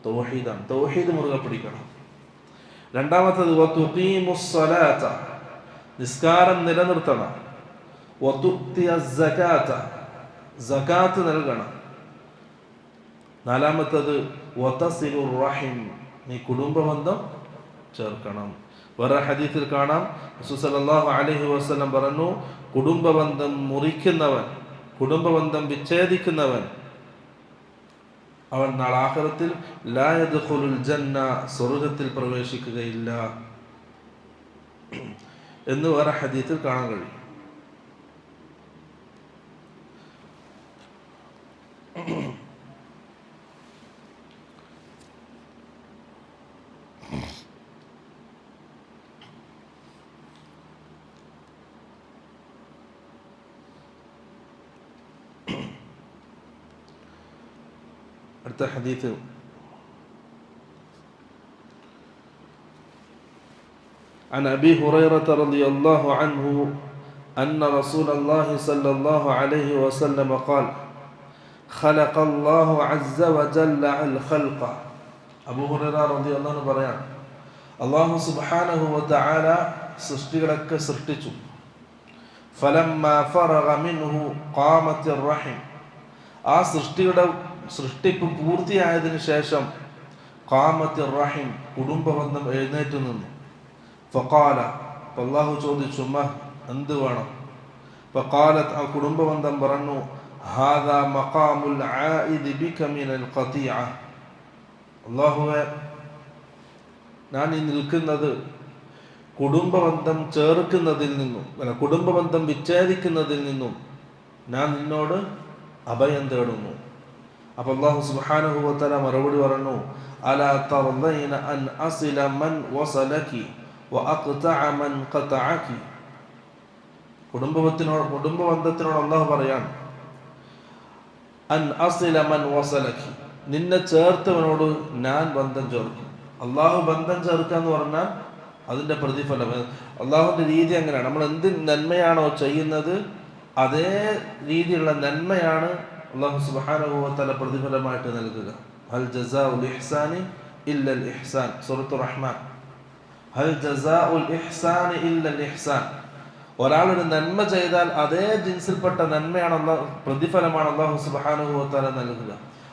തൗഹീദാണ്. തൗഹീദ് മുറുകെ പിടിക്കണം. രണ്ടാമത്തത് വതുഖീമുസ് സ്വലാത, നിസ്കാരം നിലനിർത്തണം. വതുഅ്തിയസ് സകാത, സകാത്ത് നൽകണം. നാലാമത്തത് വതസിലുർ റഹിം, നീ കുടുംബബന്ധം ചേർക്കണം. വേറെ ഹദീസിൽ കാണാം, റസൂൽ സല്ലല്ലാഹു അലൈഹി വസല്ലം പറഞ്ഞു, കുടുംബബന്ധം മുറിക്കുന്നവൻ, കുടുംബബന്ധം വിച്ഛേദിക്കുന്നവൻ, അവൻ നാളെ ആഖിറത്തിൽ ലാ യദ്ഖുലുൽ ജന്ന, സ്വർഗ്ഗത്തിൽ പ്രവേശിക്കുകയില്ല എന്ന് വേറെ ഹദീസിൽ കാണാൻ കഴിയും. അടുത്ത ഹദീസ്, عن أبي هريرة رضي الله عنه أن رسول الله صلى الله عليه وسلم قال خلق الله عز وجل الخلق. അബൂ ഹുറൈറ റളിയല്ലാഹു അൻഹു പറയാൻ, അല്ലാഹു സുബ്ഹാനഹു വ തആല സൃഷ്ടികളൊക്കെ സൃഷ്ടിച്ചു. ഫലമ്മ ഫറഗ മിൻഹു ഖാമത്തിർ റഹിം, ആ സൃഷ്ടിപ്പ് പൂർത്തിയായതിനു ശേഷം ഖാമത്തിർ റഹിം, കുടുംബബന്ധം എഴുന്നേറ്റ് നിന്നു. ഫഖാല, അല്ലാഹു ചോദിച്ചു, എന്ത് വേണം? ഫഖാലത്ത്, ആ കുടുംബബന്ധം പറഞ്ഞു, ഹാദാ മഖാമുൽ ആഇദി ബിക മിനൽ ഖതിഅ. അല്ലാഹുവേ, ഞാൻ ഈ നിൽക്കുന്നത് കുടുംബബന്ധം ചേർക്കുന്നതിൽ നിന്നും, കുടുംബബന്ധം വിച്ഛേദിക്കുന്നതിൽ നിന്നും ഞാൻ നിന്നോട് അഭയം തേടുന്നു. അപ്പൊ അല്ലാഹു സുബ്ഹാനഹു വ തആല മറുപടി പറഞ്ഞു, അലാ തർദൈന അൻ അസില മൻ വസലകി വ അഖ്തഅ മൻ ഖതഅകി. കുടുംബബന്ധത്തിനോട് അല്ലാഹു പറയാണ്, അൻ അസില മൻ വസലകി, നിന്നെ ചേർത്തവനോട് ഞാൻ ബന്ധം ചേർക്കും. അല്ലാഹു ബന്ധം ചേർക്കുക എന്ന് പറഞ്ഞാൽ അതിന്റെ പ്രതിഫലം, അല്ലാഹുവിന്റെ രീതി അങ്ങനെയാണ്. നമ്മൾ എന്ത് നന്മയാണോ ചെയ്യുന്നത് അതേ രീതിയിലുള്ള നന്മയാണ് അല്ലാഹു സുബ്ഹാനഹു വ തആല പ്രതിഫലമായിട്ട് നൽകുക. ഹൽ ജസാഉൽ ഇഹ്സാനി ഇല്ലൽ ഇഹ്സാൻ, സൂറത്തുർ റഹ്മാൻ. ഹൽ ജസാഉൽ ഇഹ്സാനി ഇല്ലൽ ഇഹ്സാൻ. ഒരാളൊരു നന്മ ചെയ്താൽ അതേ ജിൻസിൽപ്പെട്ട നന്മയാണ് പ്രതിഫലമാണ് അല്ലാഹു സുബ്ഹാനഹു വ തആല നൽകുക.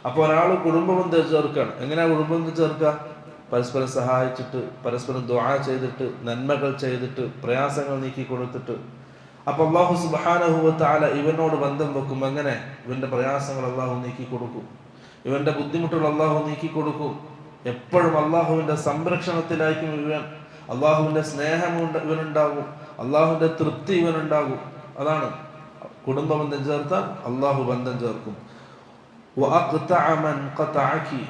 അപ്പോൾ ഒരാൾ കുടുംബബന്ധം ചേർക്കുകയാണ്. എങ്ങനെയാണ് കുടുംബബന്ധം ചേർക്കുക? പരസ്പരം സഹായിച്ചിട്ട്, പരസ്പരം ദുആ ചെയ്തിട്ട്, നന്മകൾ ചെയ്തിട്ട്, പ്രയാസങ്ങൾ നീക്കി കൊടുത്തിട്ട്. അപ്പൊ അല്ലാഹു സുബ്ഹാനഹു വ തആല ഇവനോട് ബന്ധം വെക്കും. എങ്ങനെ? ഇവന്റെ പ്രയാസങ്ങൾ അല്ലാഹു നീക്കി കൊടുക്കും, ഇവന്റെ ബുദ്ധിമുട്ടുകൾ അല്ലാഹു നീക്കി കൊടുക്കും. എപ്പോഴും അല്ലാഹുവിന്റെ സംരക്ഷണത്തിലായിരിക്കും ഇവൻ. അല്ലാഹുവിന്റെ സ്നേഹം ഇവനുണ്ടാകും, അല്ലാഹുവിന്റെ തൃപ്തി ഇവനുണ്ടാകും. അതാണ് കുടുംബബന്ധം ചേർത്താൽ അല്ലാഹു ബന്ധം ചേർക്കും. വഅഖ്തഅ മൻ ഖതഅകി,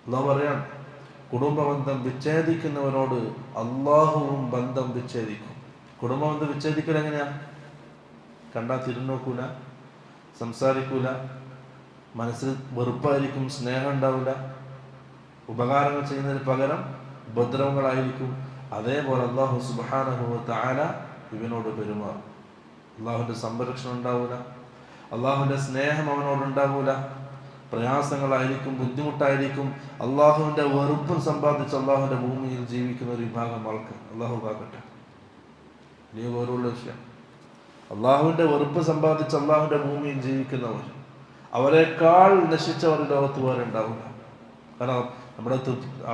അല്ലാഹു പറയാൻ, കുടുംബബന്ധം വിച്ഛേദിക്കുന്നവനോട് അല്ലാഹുവും ബന്ധം വിച്ഛേദിക്കും. കുടുംബബന്ധം വിച്ഛേദിക്കൽ എങ്ങനെയാ? കണ്ടാൽ തിരിഞ്ഞോക്കൂല, സംസാരിക്കൂല, മനസ്സിൽ വെറുപ്പായിരിക്കും, സ്നേഹം ഉണ്ടാവില്ല, ഉപകാരങ്ങൾ ചെയ്യുന്നതിന് പകരം ഉപദ്രവങ്ങളായിരിക്കും. അതേപോലെ അല്ലാഹു സുബ്ഹാനഹു വ തആല ഇവനോട് പെരുമാറും. അല്ലാഹുവിന്റെ സംരക്ഷണം ഉണ്ടാവില്ല, അല്ലാഹുവിന്റെ സ്നേഹം അവനോട് ഉണ്ടാവില്ല, പ്രയാസങ്ങളായിരിക്കും, ബുദ്ധിമുട്ടായിരിക്കും. അല്ലാഹുവിന്റെ വെറുപ്പും സമ്പാദിച്ച് അല്ലാഹുവിന്റെ ഭൂമിയിൽ ജീവിക്കുന്ന ഒരു വിഭാഗം ആൾക്കാർ, അല്ലാഹു കാക്കട്ടെ. ഇനി ഓരോള്ള വിഷയം, അല്ലാഹുവിന്റെ വെറുപ്പ് സമ്പാദിച്ച് അല്ലാഹുവിന്റെ ഭൂമിയിൽ ജീവിക്കുന്നവർ, അവരെക്കാൾ നശിച്ചവർ ലോകത്ത് വേറെ ഉണ്ടാവില്ല. കാരണം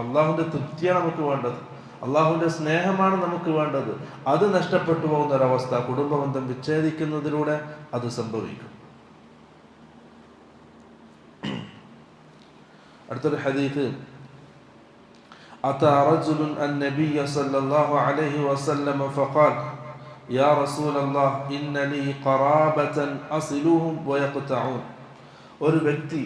അല്ലാഹുവിന്റെ തൃപ്തിയാണ് നമുക്ക് വേണ്ടത്, അല്ലാഹുവിന്റെ സ്നേഹമാണ് നമുക്ക് വേണ്ടത്. അത് നഷ്ടപ്പെട്ടു പോകുന്ന ഒരവസ്ഥ കുടുംബബന്ധം വിച്ഛേദിക്കുന്നതിലൂടെ അത് സംഭവിക്കും. അടുത്തൊരു ഹദീസ്, أتى رجل النبي صلى الله عليه وسلم فقال يا رسول الله إن لي قرابة أصلهم ويقطعون. ഒരു വ്യക്തി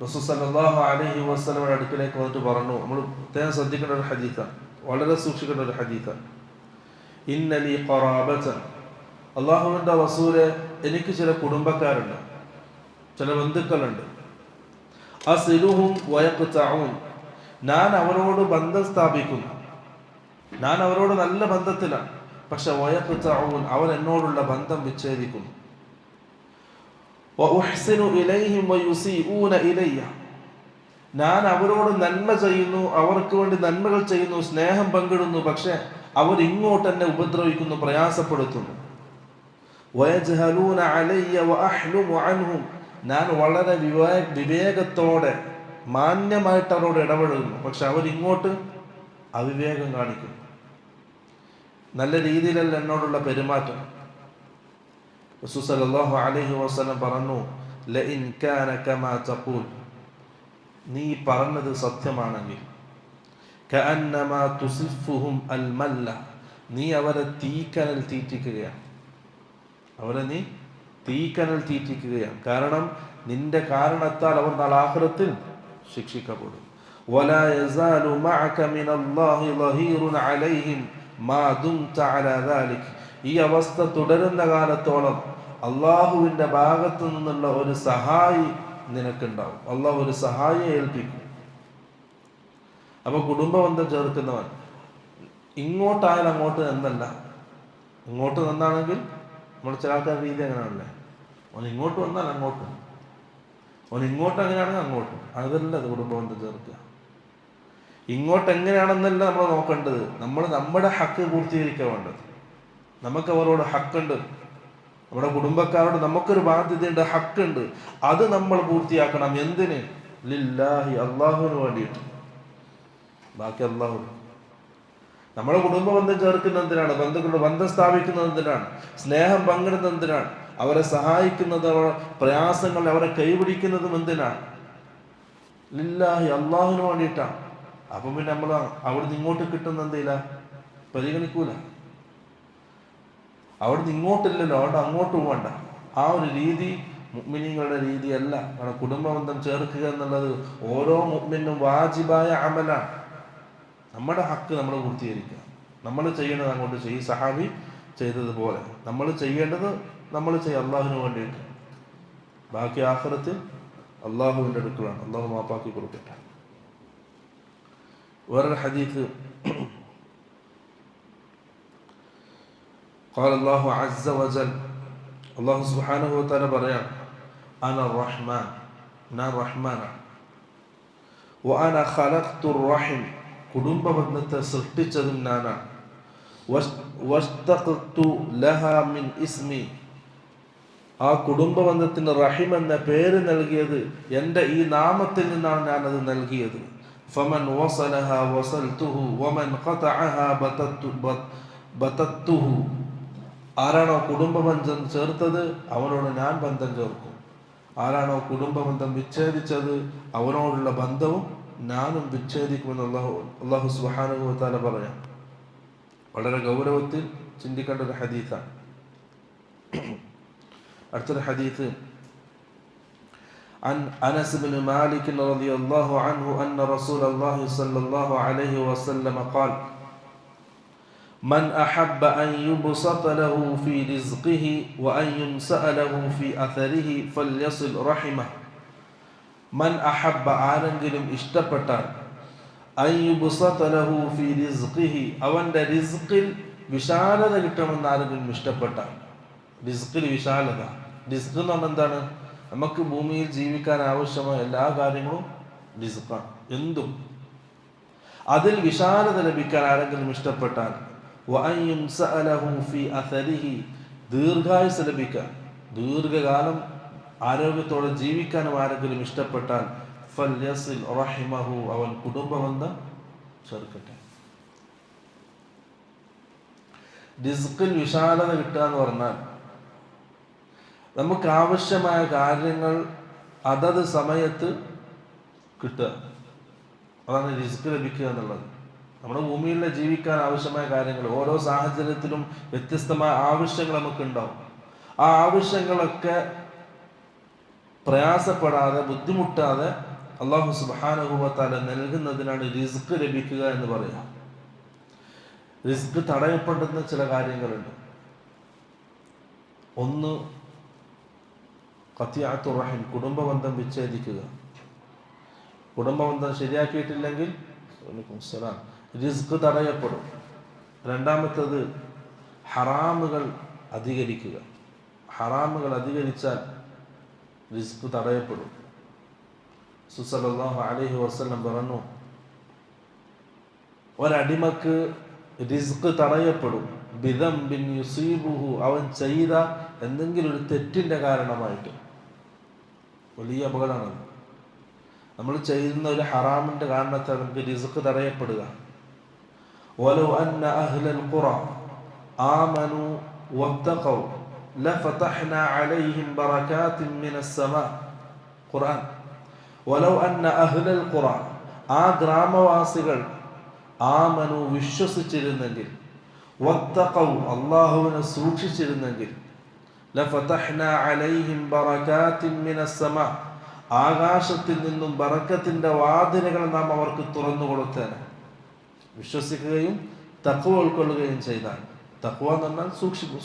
റസൂൽ സല്ലല്ലാഹു അലൈഹി വസല്ലമയുടെ അടുക്കലേക്ക് വന്നിട്ട് പറഞ്ഞു, നമ്മൾ പ്രത്യേകം ശ്രദ്ധിക്കേണ്ട ഒരു ഹദീസാണ്, വളരെ സൂക്ഷിക്കേണ്ട ഒരു ഹദീസാണ്. ഇന്ന ലി ഖറാബതൻ, അല്ലാഹുവിന്റെ റസൂലെ, എനിക്ക് ചില കുടുംബക്കാരുണ്ട്, ചില ബന്ധുക്കളുണ്ട്. അസിലുഹും വയഖ്തഊൻ, ഞാൻ അവരോട് ബന്ധം സ്ഥാപിക്കുന്നു, ഞാൻ അവരോട് നല്ല ബന്ധത്തിലാണ്. പക്ഷെ വയഖ്തഊൻ, അവർ എന്നോടുള്ള ബന്ധം വിച്ഛേദിക്കുന്നു. വഉഹ്സിനു ഇലൈഹിം വയുസീഊന ഇലയ്യ, ഞാൻ അവരോട് നന്മ ചെയ്യുന്നു, അവർക്ക് വേണ്ടി നന്മകൾ ചെയ്യുന്നു, സ്നേഹം പങ്കിടുന്നു. പക്ഷെ അവർ ഇങ്ങോട്ട് എന്നെ ഉപദ്രവിക്കുന്നു, പ്രയാസപ്പെടുത്തുന്നു. വയജ്ഹലൂന അലയ്യ വഅഹ്ലുമു അൻഹും, ഞാൻ വളരെ വിവേകത്തോടെ മാന്യമായിട്ട് അവരോട് ഇടപെടുന്നു. പക്ഷെ അവരിങ്ങോട്ട് അവിവേകം കാണിക്കുന്നു, നല്ല രീതിയിലല്ല എന്നോടുള്ള പെരുമാറ്റം. റസൂൽ സല്ലല്ലാഹു അലൈഹി വസല്ലം പറഞ്ഞു, ലഇൻ കാന കമാ തഖൂൽ, നീ പറഞ്ഞത് സത്യമാണെങ്കിൽ, കഅന്നമാ തുസിഫുഹും അൽമല്ല, നീ അവരെ തീക്കനൽ തീറ്റിക്കുകയാണ്, അവരെ നീ തീക്കനൽ തീറ്റിക്കുകയാണ്. കാരണം നിന്റെ കാരണത്താൽ അവർ നാളെ ആഖിറത്തിൽ ശിക്ഷിക്കപ്പെടും. വലാ യസാലു മഅക മിനല്ലാഹി ളഹീറുൻ അലൈഹിം മാ ദുംത അലാ ദാലിക്, ഈ അവസ്ഥ തുടരുന്ന കാലത്തോളം അള്ളാഹുവിന്റെ ഭാഗത്തു നിന്നുള്ള ഒരു സഹായി നിനക്കുണ്ടാവും. അള്ളാഹു ഒരു സഹായിയെ ഏൽപ്പിക്കും. അപ്പൊ കുടുംബബന്ധം ചേർക്കുന്നവൻ ഇങ്ങോട്ടായാലും അങ്ങോട്ട് എന്നല്ല, ഇങ്ങോട്ട് നിന്നാണെങ്കിൽ നമ്മുടെ ചില ആൾക്കാർ രീതി അങ്ങനെയാണല്ലേ, അവൻ ഇങ്ങോട്ട് വന്നാൽ അങ്ങോട്ടും, അവൻ ഇങ്ങോട്ട് എങ്ങനെയാണെങ്കിൽ അങ്ങോട്ടും. അതല്ല അത് കുടുംബബന്ധം ചേർക്കുക. ഇങ്ങോട്ട് എങ്ങനെയാണെന്നല്ല നമ്മൾ നോക്കേണ്ടത്, നമ്മൾ നമ്മുടെ ഹക്ക് പൂർത്തീകരിക്കാൻ വേണ്ടത്. നമുക്ക് അവരോട് ഹക്കുണ്ട്, നമ്മുടെ കുടുംബക്കാരോട് നമുക്കൊരു ബാധ്യതയുണ്ട്, ഹക്കുണ്ട്. അത് നമ്മൾ പൂർത്തിയാക്കണം. എന്തിന്? ലില്ലാഹി, അള്ളാഹുവിന് വേണ്ടിയിട്ട്. ബാക്കി അള്ളാഹു. നമ്മുടെ കുടുംബ ബന്ധം ചേർക്കുന്നതിനാണ്, ബന്ധുക്കളുടെ ബന്ധം സ്ഥാപിക്കുന്നതിനാണ്, സ്നേഹം പങ്കിടുന്നതിനാണ്, അവരെ സഹായിക്കുന്നത്, അവരുടെ പ്രയാസങ്ങൾ അവരെ കൈപിടിക്കുന്നതും എന്തിനാണ്? ലില്ലാഹി, അള്ളാഹുവിന് വേണ്ടിയിട്ടാണ്. അപ്പം പിന്നെ നമ്മൾ അവിടുന്ന് ഇങ്ങോട്ട് കിട്ടുന്ന എന്തില്ല പരിഗണിക്കൂല. അവിടുന്ന് ഇങ്ങോട്ടില്ലല്ലോ, അവിടെ അങ്ങോട്ടും വേണ്ട. ആ ഒരു രീതി മുഅ്മിനീങ്ങളുടെ രീതിയല്ല. കാരണം കുടുംബ ബന്ധം ചേർക്കുക എന്നുള്ളത് ഓരോ മുഅ്മിനും വാജിബായ അമലാണ്. നമ്മുടെ ഹക്ക് നമ്മൾ പൂർത്തീകരിക്കുക. നമ്മൾ ചെയ്യേണ്ടത് അങ്ങോട്ട് ചെയ്യും. സഹാബി ചെയ്തതുപോലെ നമ്മൾ ചെയ്യേണ്ടത് നമ്മൾ ചെയ്യുക, അള്ളാഹുവിന് വേണ്ടിയിട്ട്. ബാക്കി ആഖിറത്തിൽ അള്ളാഹുവിൻ്റെ അടുക്കലാണ്. അള്ളാഹു മാപ്പാക്കി കൊടുക്കട്ടെ. വേറൊരു ഹദീസ്, قال الله عز وجل, അള്ളാഹു സുബ്ഹാനഹു വ തആല പറയാണ്, അന റഹ്മാൻ, ഞാൻ റഹ്മാനാണ്. വഅന ഖലഖ്തുർ റഹിം, കുടുംബ ബന്ധത്തെ സൃഷ്ടിച്ചതും ഞാനാണ്. വസ്തഖ്തു ലഹാ മിൻ ഇസ്മി, ആ കുടുംബ ബന്ധത്തിന് റഹിം എന്ന പേര് നൽകിയത് എൻ്റെ ഈ നാമത്തിൽ നിന്നാണ് ഞാനത് നൽകിയത്. ഫമൻ വസലഹാ വസൽതുഹു വമൻ ഖതഅഹാ ബതത്തുഹു, ആരാണോ കുടുംബ ബന്ധം ചേർത്തത് അവനോട് ഞാൻ ബന്ധം ചേർക്കും. ആരാണോ കുടുംബ ബന്ധം വിച്ഛേദിച്ചത് അവനോടുള്ള ബന്ധവും ഞാനും വിച്ഛേദിക്കുമെന്ന് അള്ളാഹു സുബ്ഹാനഹു വ തആല പറയാം. വളരെ ഗൗരവത്തിൽ ചിന്തിക്കേണ്ട ഒരു ഹദീസാണ്. അടുത്തൊരു ഹദീസ്, عن أنس بن مالك رضي الله عنه أن رسول الله صلى الله عليه وسلم قال من أحب أن يبسط له في رزقه وأن ينسأ له في أثره فليصل رحمه. من أحب, ആരെങ്കിലും ഇഷ്ടപ്പെട്ടാൽ, أن يبسط له في رزقه, അവൻ്റെ റിസ്കിൽ വിശാലത കിട്ടണമെന്ന് ആരെങ്കിലും ഇഷ്ടപ്പെട്ടാൽ. റിസ്കിൽ വിശാലത, റിസ്ക് എന്ന് പറഞ്ഞാൽ എന്താണ്? നമുക്ക് ഭൂമിയിൽ ജീവിക്കാൻ ആവശ്യമായ എല്ലാ കാര്യങ്ങളും റിസ്ക്കാണ്. എന്തും അതിൽ വിശാലത ലഭിക്കാൻ ആരെങ്കിലും ഇഷ്ടപ്പെട്ടാൽ, വഅൻ യുൻസഅ ലഹു ഫീ അഥരിഹി, ദീർഘായുസ് ലഭിക്കാൻ, ദീർഘകാലം ആരോഗ്യത്തോടെ ജീവിക്കാനും ആരെങ്കിലും ഇഷ്ടപ്പെട്ടാൽ, ഫൽയസിൽ റഹിമഹു, അവൻ കുടുംബബന്ധം ചേർക്കട്ടെ. റിസ്കിൽ വിശാലത കിട്ടുക എന്ന് പറഞ്ഞാൽ നമുക്ക് ആവശ്യമായ കാര്യങ്ങൾ അതത് സമയത്ത് കിട്ടുക, അതാണ് റിസ്ക് ലഭിക്കുക എന്നുള്ളത്. നമ്മുടെ ഭൂമിയിൽ ജീവിക്കാൻ ആവശ്യമായ കാര്യങ്ങൾ ഓരോ സാഹചര്യത്തിലും വ്യത്യസ്തമായ ആവശ്യങ്ങൾ നമുക്കുണ്ടാവും. ആ ആവശ്യങ്ങളൊക്കെ പ്രയാസപ്പെടാതെ ബുദ്ധിമുട്ടാതെ അല്ലാഹു സുബ്ഹാനഹു വ തആല നൽകുന്നതിനാണ് റിസ്ക് ലഭിക്കുക എന്ന് പറയാം. റിസ്ക് തടയപ്പെടുന്ന ചില കാര്യങ്ങളുണ്ട്. ഒന്ന് ഖതിഅത്തു റഹിം, കുടുംബബന്ധം വിച്ഛേദിക്കുക. കുടുംബബന്ധം ശരിയാക്കിയിട്ടില്ലെങ്കിൽ റിസ്ക് തടയപ്പെടും. രണ്ടാമത്തേത് ഹറാമുകൾ അധികരിക്കുക. ഹറാമുകൾ അധികരിച്ചാൽ റിസ്ക് തടയപ്പെടും. സല്ലല്ലാഹു അലൈഹി വസല്ലം പറഞ്ഞു, ഒരടിമക്ക് റിസ്ക് തടയപ്പെടും ബിദംബിൻ യുസീബുഹു, അവൻ ചെയ്ത എന്തെങ്കിലും ഒരു തെറ്റിന്റെ കാരണമായിട്ട്. വലിയ അപകടമാണ്. നമ്മൾ ചെയ്യുന്ന ഒരു ഹറാമിന്റെ കാരണത്താൽ നമുക്ക് റിസ്ക് തടയപ്പെടുക. വലൗ അന്ന അഹ്ലൽ ഖുറ ആമനു വത്തഖൗ ലഫതഹ്നാ അലൈഹിം ബറകാതിൻ മിനസ് സമാ. ഖുർആൻ. വലൗ അന്ന അഹ്ലൽ ഖുറ, ആ ഗ്രാമവാസികൾ, ആമനു വിശ്വസിച്ചിരുന്നെങ്കിൽ, വത്തഖൗ അല്ലാഹുവിനെ സൂക്ഷിച്ചിരുന്നെങ്കിൽ, ലഫതഹ്നാ അലൈഹിം ബറകാതിൻ മിനസ് സമാ, ആകാശത്തിൽ നിന്നും ബറക്കത്തിന്റെ വാതിലുകൾ നാം അവർക്ക് തുറന്നു കൊടുത്തേനെ. വിശ്വസിക്കുകയും തഖ്വ ഉൾക്കൊള്ളുകയും ചെയ്താൽ. തഖ്വ എന്ന് പറഞ്ഞാൽ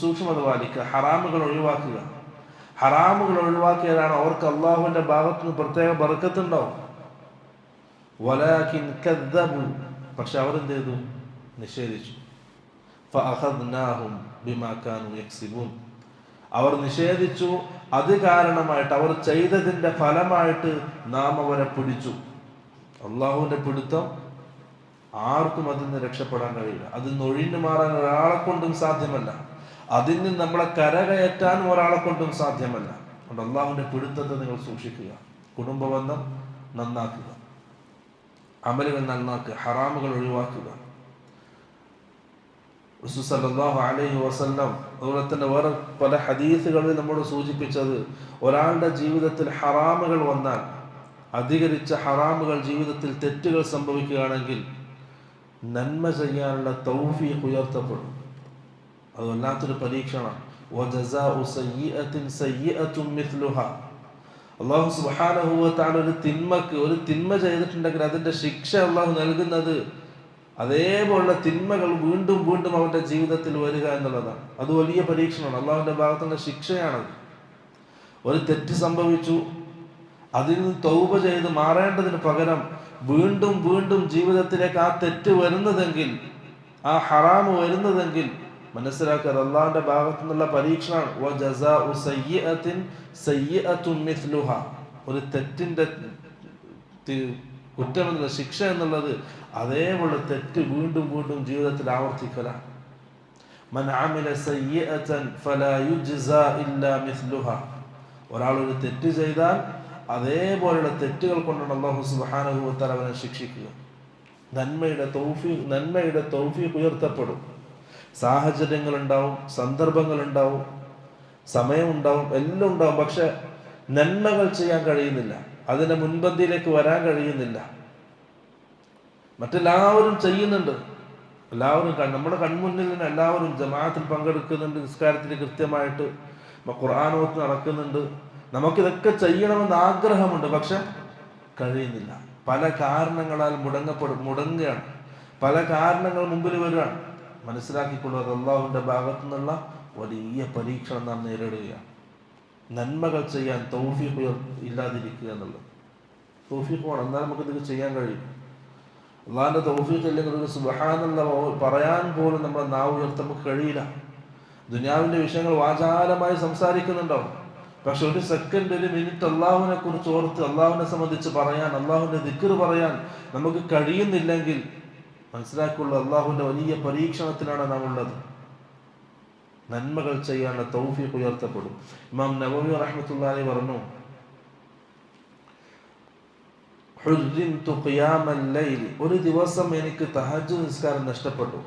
സൂക്ഷ്മത പാലിക്കുക, ഹറാമുകൾ ഒഴിവാക്കുക. ഹറാമുകൾ ഒഴിവാക്കിയാലാണ് അവർക്ക് അള്ളാഹുവിന്റെ ഭാഗത്തുനിന്ന് പ്രത്യേക ബറക്കത്തുണ്ടാവും. വലാകിൻ കദ്ദബു, പക്ഷെ അവരെന്ത് ചെയ്തു? നിഷേധിച്ചു. ഫഅഖദ്നാഹും ബിമാ കാനൂ യക്സിബൂൻ, അവർ നിഷേധിച്ചു. അത് കാരണമായിട്ട്, അവർ ചെയ്തതിന്റെ ഫലമായിട്ട് നാം അവരെ പിടിച്ചു. അള്ളാഹുവിന്റെ പിടുത്തം ആർക്കും അതിൽ നിന്ന് രക്ഷപ്പെടാൻ കഴിയില്ല. അതിൽ നിന്ന് ഒഴിഞ്ഞു മാറാൻ ഒരാളെ കൊണ്ടും സാധ്യമല്ല. അതിൽ നിന്ന് നമ്മളെ കരകയറ്റാൻ ഒരാളെ കൊണ്ടും സാധ്യമല്ല. അതുകൊണ്ട് അള്ളാഹുവിന്റെ പിടുത്തത്തെ നിങ്ങൾ സൂക്ഷിക്കുക. കുടുംബബന്ധം നന്നാക്കുക, അമലുകൾ നന്നാക്കുക, ഹറാമുകൾ ഒഴിവാക്കുക. റസൂൽ സല്ലല്ലാഹു അലൈഹി വസല്ലം അതുപോലെ തന്നെ വേറെ പല ഹദീസുകളിൽ നമ്മോട് സൂചിപ്പിച്ചത്, ഒരാളുടെ ജീവിതത്തിൽ ഹറാമുകൾ വന്നാൽ, അധികരിച്ച ഹറാമുകൾ ജീവിതത്തിൽ തെറ്റുകൾ സംഭവിക്കുകയാണെങ്കിൽ നന്മ ചെയ്യാനുള്ള തൗഫീഖ് ഉയർത്തപ്പെടും. അത് വല്ലാത്തൊരു പരീക്ഷണം. വജസാഉ സയ്യിഅത്തിൻ സയ്യിഅത്തുൻ മിസ്ലുഹാ. അല്ലാഹു സുബ്ഹാനഹു വ തആല ഒരു തിന്മ ചെയ്തിട്ടുണ്ടെങ്കിൽ അതിന്റെ ശിക്ഷ അല്ലാഹു നൽകുന്നത് അതേപോലുള്ള തിന്മകൾ വീണ്ടും വീണ്ടും അവന്റെ ജീവിതത്തിൽ വരിക എന്നുള്ളതാണ്. അത് വലിയ പരീക്ഷണമാണ്, അള്ളാഹുവിന്റെ ഭാഗത്തുള്ള ശിക്ഷയാണത്. ഒരു തെറ്റ് സംഭവിച്ചു, അതിൽ നിന്ന് തൗബ ചെയ്ത് മാറേണ്ടതിന് പകരം വീണ്ടും വീണ്ടും ജീവിതത്തിലേക്ക് ആ തെറ്റ് വരുന്നതെങ്കിൽ, ആ ഹറാമ് വരുന്നതെങ്കിൽ മനസ്സിലാക്കുക, അള്ളാഹുവിന്റെ ഭാഗത്തു നിന്നുള്ള പരീക്ഷണമാണ്. ഒരു തെറ്റിന്റെ കുറ്റം എന്നുള്ള ശിക്ഷ എന്നുള്ളത് അതേപോലെ തെറ്റ് വീണ്ടും വീണ്ടും ജീവിതത്തിൽ ആവർത്തിക്കലാണ്. മൻ അമില സയ്യിഅതൻ ഫലാ യുജ്സാ ഇല്ലാ മിസ്ലുഹാ. ഒരാൾ ഒരു തെറ്റ് ചെയ്താൽ അതേപോലെയുള്ള തെറ്റുകൾ കൊണ്ടാണ് അല്ലാഹു സുബ്ഹാനഹു വ തആല അവനെ ശിക്ഷിക്കുക. നന്മയുടെ തൗഫീഖ് ഉയർത്തപ്പെടും. സാഹചര്യങ്ങളുണ്ടാവും, സന്ദർഭങ്ങളുണ്ടാവും, സമയമുണ്ടാവും, എല്ലാം ഉണ്ടാവും. പക്ഷെ നന്മകൾ ചെയ്യാൻ കഴിയുന്നില്ല, അതിന്റെ മുൻപന്തിയിലേക്ക് വരാൻ കഴിയുന്നില്ല. മറ്റെല്ലാവരും ചെയ്യുന്നുണ്ട്, എല്ലാവരും നമ്മുടെ കൺമുന്നിൽ നിന്ന് എല്ലാവരും ജമാഅത്തിൽ പങ്കെടുക്കുന്നുണ്ട്, നിസ്കാരത്തിൽ കൃത്യമായിട്ട് ഖുർആൻ ഓത്ത് നടക്കുന്നുണ്ട്. നമുക്കിതൊക്കെ ചെയ്യണമെന്ന് ആഗ്രഹമുണ്ട്, പക്ഷെ കഴിയുന്നില്ല. പല കാരണങ്ങളാൽ മുടങ്ങുകയാണ്, പല കാരണങ്ങൾ മുമ്പിൽ വരികയാണ്. മനസ്സിലാക്കിക്കൊള്ളുക, അല്ലാഹുവിന്റെ ഭാഗത്തു നിന്നുള്ള വലിയ പരീക്ഷണം നാം നേരിടുകയാണ്. നന്മകൾ ചെയ്യാൻ തൗഫീഖ് ഇല്ലാതിരിക്കുക എന്നുള്ളത്. തൗഫീഖ് വേണം, എന്നാൽ നമുക്കിത് ചെയ്യാൻ കഴിയും. അള്ളാഹിന്റെ തൗഫീഖ് ഇല്ലെങ്കിൽ ഒരു സുബ്ഹാനല്ലാഹ് പറയാൻ പോലും നമ്മുടെ നാവ് ഉയർത്താൻ നമുക്ക് കഴിയില്ല. ദുനിയാവിന്റെ വിഷയങ്ങൾ വാചാലമായി സംസാരിക്കുന്നുണ്ടാവും, പക്ഷെ ഒരു സെക്കൻഡ്, ഒരു മിനിറ്റ് അള്ളാഹുവിനെ കുറിച്ച് ഓർത്ത് അള്ളാഹുവിനെ സംബന്ധിച്ച് പറയാൻ, അള്ളാഹുവിന്റെ ദിക്ർ പറയാൻ നമുക്ക് കഴിയുന്നില്ലെങ്കിൽ മനസ്സിലാക്കുള്ളൂ, അള്ളാഹുവിന്റെ വലിയ പരീക്ഷണത്തിലാണ് നാം ഉള്ളത്. നന്മകൾ ചെയ്യാനുള്ള തൗഫീഖ് ഉയർത്തപ്പെടും. ഇമാം നവവി റഹ്മത്തുള്ളാഹി അലൈഹി പറഞ്ഞു, ഹുർരിംതു ഖിയാമൽ ലൈൽ. ഒരു ദിവസം എനിക്ക് തഹജ്ജുദ് നിസ്കാരം നഷ്ടപ്പെട്ടു,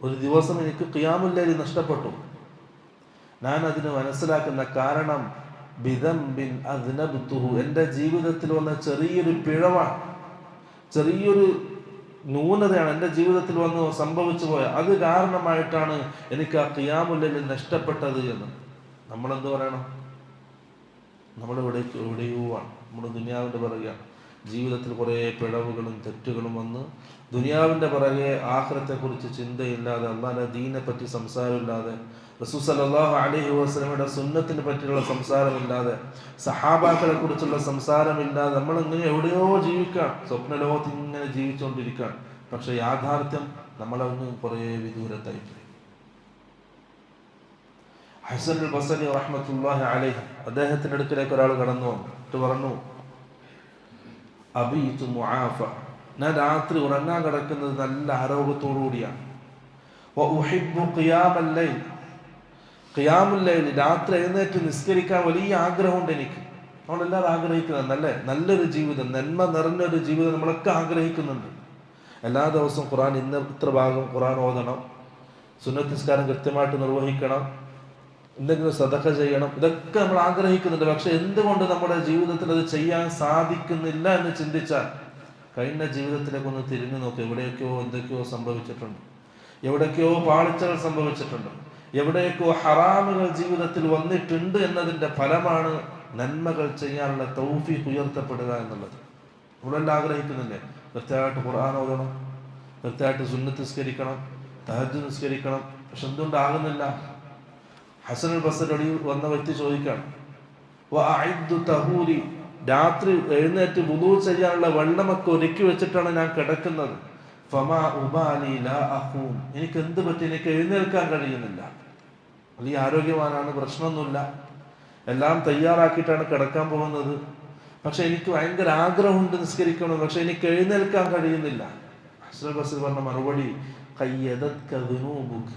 ഒരു ദിവസം എനിക്ക് ഖിയാമുൽ ലൈൽ നഷ്ടപ്പെട്ടു. ഞാൻ അതിന് മനസ്സിലാക്കുന്ന കാരണം ബിദംബിൻ അദ്നബ്തുഹു, എൻ്റെ ജീവിതത്തിൽ വന്ന ചെറിയൊരു പിഴവാണ്, ചെറിയൊരു ന്യൂനതയാണ് എൻ്റെ ജീവിതത്തിൽ വന്ന് സംഭവിച്ചു പോയ, അത് കാരണമായിട്ടാണ് എനിക്ക് ആ ഖിയാമുൽ ലൈൽ നഷ്ടപ്പെട്ടത് എന്ന്. നമ്മളെന്ത് പറയണം? എവിടെയോ ആണ്, നമ്മുടെ ദുനിയാവിൻ്റെ പിറകെയാണ്. ജീവിതത്തിൽ കുറേ പിഴവുകളും തെറ്റുകളും വന്ന് ദുനിയാവിൻ്റെ പിറകെ ആഖിറത്തെക്കുറിച്ച് ചിന്തയില്ലാതെ, അല്ലാഹുവിന്റെ ദീനെ പറ്റി സംസാരമില്ലാതെ, റസൂൽ സല്ലല്ലാഹു അലൈഹി വസല്ലമയുടെ സുന്നത്തിനെ പറ്റിയുള്ള സംസാരമില്ലാതെ, സഹാബാക്കളെ കുറിച്ചുള്ള സംസാരമില്ലാതെ നമ്മളിങ്ങനെ എവിടെയോ ജീവിക്കാൻ, സ്വപ്നലോകത്ത് ഇങ്ങനെ ജീവിച്ചുകൊണ്ടിരിക്കാൻ. പക്ഷെ യാഥാർത്ഥ്യം നമ്മളൊന്ന് കുറേ വിദൂരത്തായിപ്പോയി. ഹസനുൽ ബസരി റഹ്മത്തുള്ളാഹി അലൈഹി, അദ്ദേഹത്തിന്റെ അടുക്കലേക്ക് ഒരാൾ കടന്നു വന്നിട്ട് പറഞ്ഞു, അബീതു മുആഫ, ഞാൻ രാത്രി ഉറങ്ങാൻ കിടക്കുന്നത് നല്ല ആരോഗ്യത്തോടു കൂടിയാണ്. വഉഹിബ്ബു ഖിയാമൽ ലൈൽ, ഖിയാമുൽ ലൈൽ, രാത്രി എഴുന്നേറ്റ് നിസ്കരിക്കാൻ വലിയ ആഗ്രഹമുണ്ട് എനിക്ക്. നമ്മളെല്ലാവരും ആഗ്രഹിക്കുന്നുണ്ടല്ലേ, നല്ലൊരു ജീവിതം, നന്മ നിറഞ്ഞൊരു ജീവിതം നമ്മളൊക്കെ ആഗ്രഹിക്കുന്നുണ്ട്. എല്ലാ ദിവസവും ഖുർആൻ ഇത്ര ഭാഗം ഖുർആൻ ഓതണം, സുന്നത്ത് നിസ്കാരം കൃത്യമായിട്ട് നിർവഹിക്കണം, എന്തെങ്കിലും സദഖ ചെയ്യണം, ഇതൊക്കെ നമ്മൾ ആഗ്രഹിക്കുന്നുണ്ട്. പക്ഷെ എന്തുകൊണ്ട് നമ്മുടെ ജീവിതത്തിൽ അത് ചെയ്യാൻ സാധിക്കുന്നില്ല എന്ന് ചിന്തിച്ചാൽ, കഴിഞ്ഞ ജീവിതത്തിലേക്ക് ഒന്ന് തിരിഞ്ഞു നോക്കി, എവിടെയൊക്കെയോ എന്തൊക്കെയോ സംഭവിച്ചിട്ടുണ്ട്, എവിടെയൊക്കെയോ പാളിച്ചകൾ സംഭവിച്ചിട്ടുണ്ട്, എവിടെയൊക്കെയോ ഹറാമുകൾ ജീവിതത്തിൽ വന്നിട്ടുണ്ട് എന്നതിൻ്റെ ഫലമാണ് നന്മകൾ ചെയ്യാനുള്ള തൗഫീഖ് ഉയർത്തപ്പെടുക എന്നുള്ളത്. നമ്മളെല്ലാം ആഗ്രഹിക്കുന്നില്ലേ, കൃത്യമായിട്ട് ഖുർആൻ ഓതണം, കൃത്യമായിട്ട് സുന്നത്ത് നിസ്കരിക്കണം, തഹജ്ജുദ് നിസ്കരിക്കണം. പക്ഷെ എന്തുകൊണ്ടാകുന്നില്ല? ഹസനുൽ ബസരി വന്ന വ്യക്തി ചോദിക്കാണ്, രാത്രി എഴുന്നേറ്റ് വുളൂ ചെയ്യാനുള്ള വെള്ളമൊക്കെ ഒരുക്കി വെച്ചിട്ടാണ് ഞാൻ കിടക്കുന്നത്. ഫമാ ഉബാലി ലാ അഖൂം, എനിക്ക് എന്ത് പറ്റി, എനിക്ക് എഴുന്നേൽക്കാൻ കഴിയുന്നില്ല. വലിയ ആരോഗ്യവാനാണ്, പ്രശ്നമൊന്നുമില്ല, എല്ലാം തയ്യാറാക്കിയിട്ടാണ് കിടക്കാൻ പോകുന്നത്. പക്ഷെ എനിക്ക് ഭയങ്കര ആഗ്രഹമുണ്ട് നിസ്കരിക്കണം, പക്ഷെ എനിക്ക് എഴുന്നേൽക്കാൻ കഴിയുന്നില്ല. ഹസനുൽ ബസരി പറഞ്ഞ മറുപടി, ഖയ്യദത്ക ദുനൂബുക,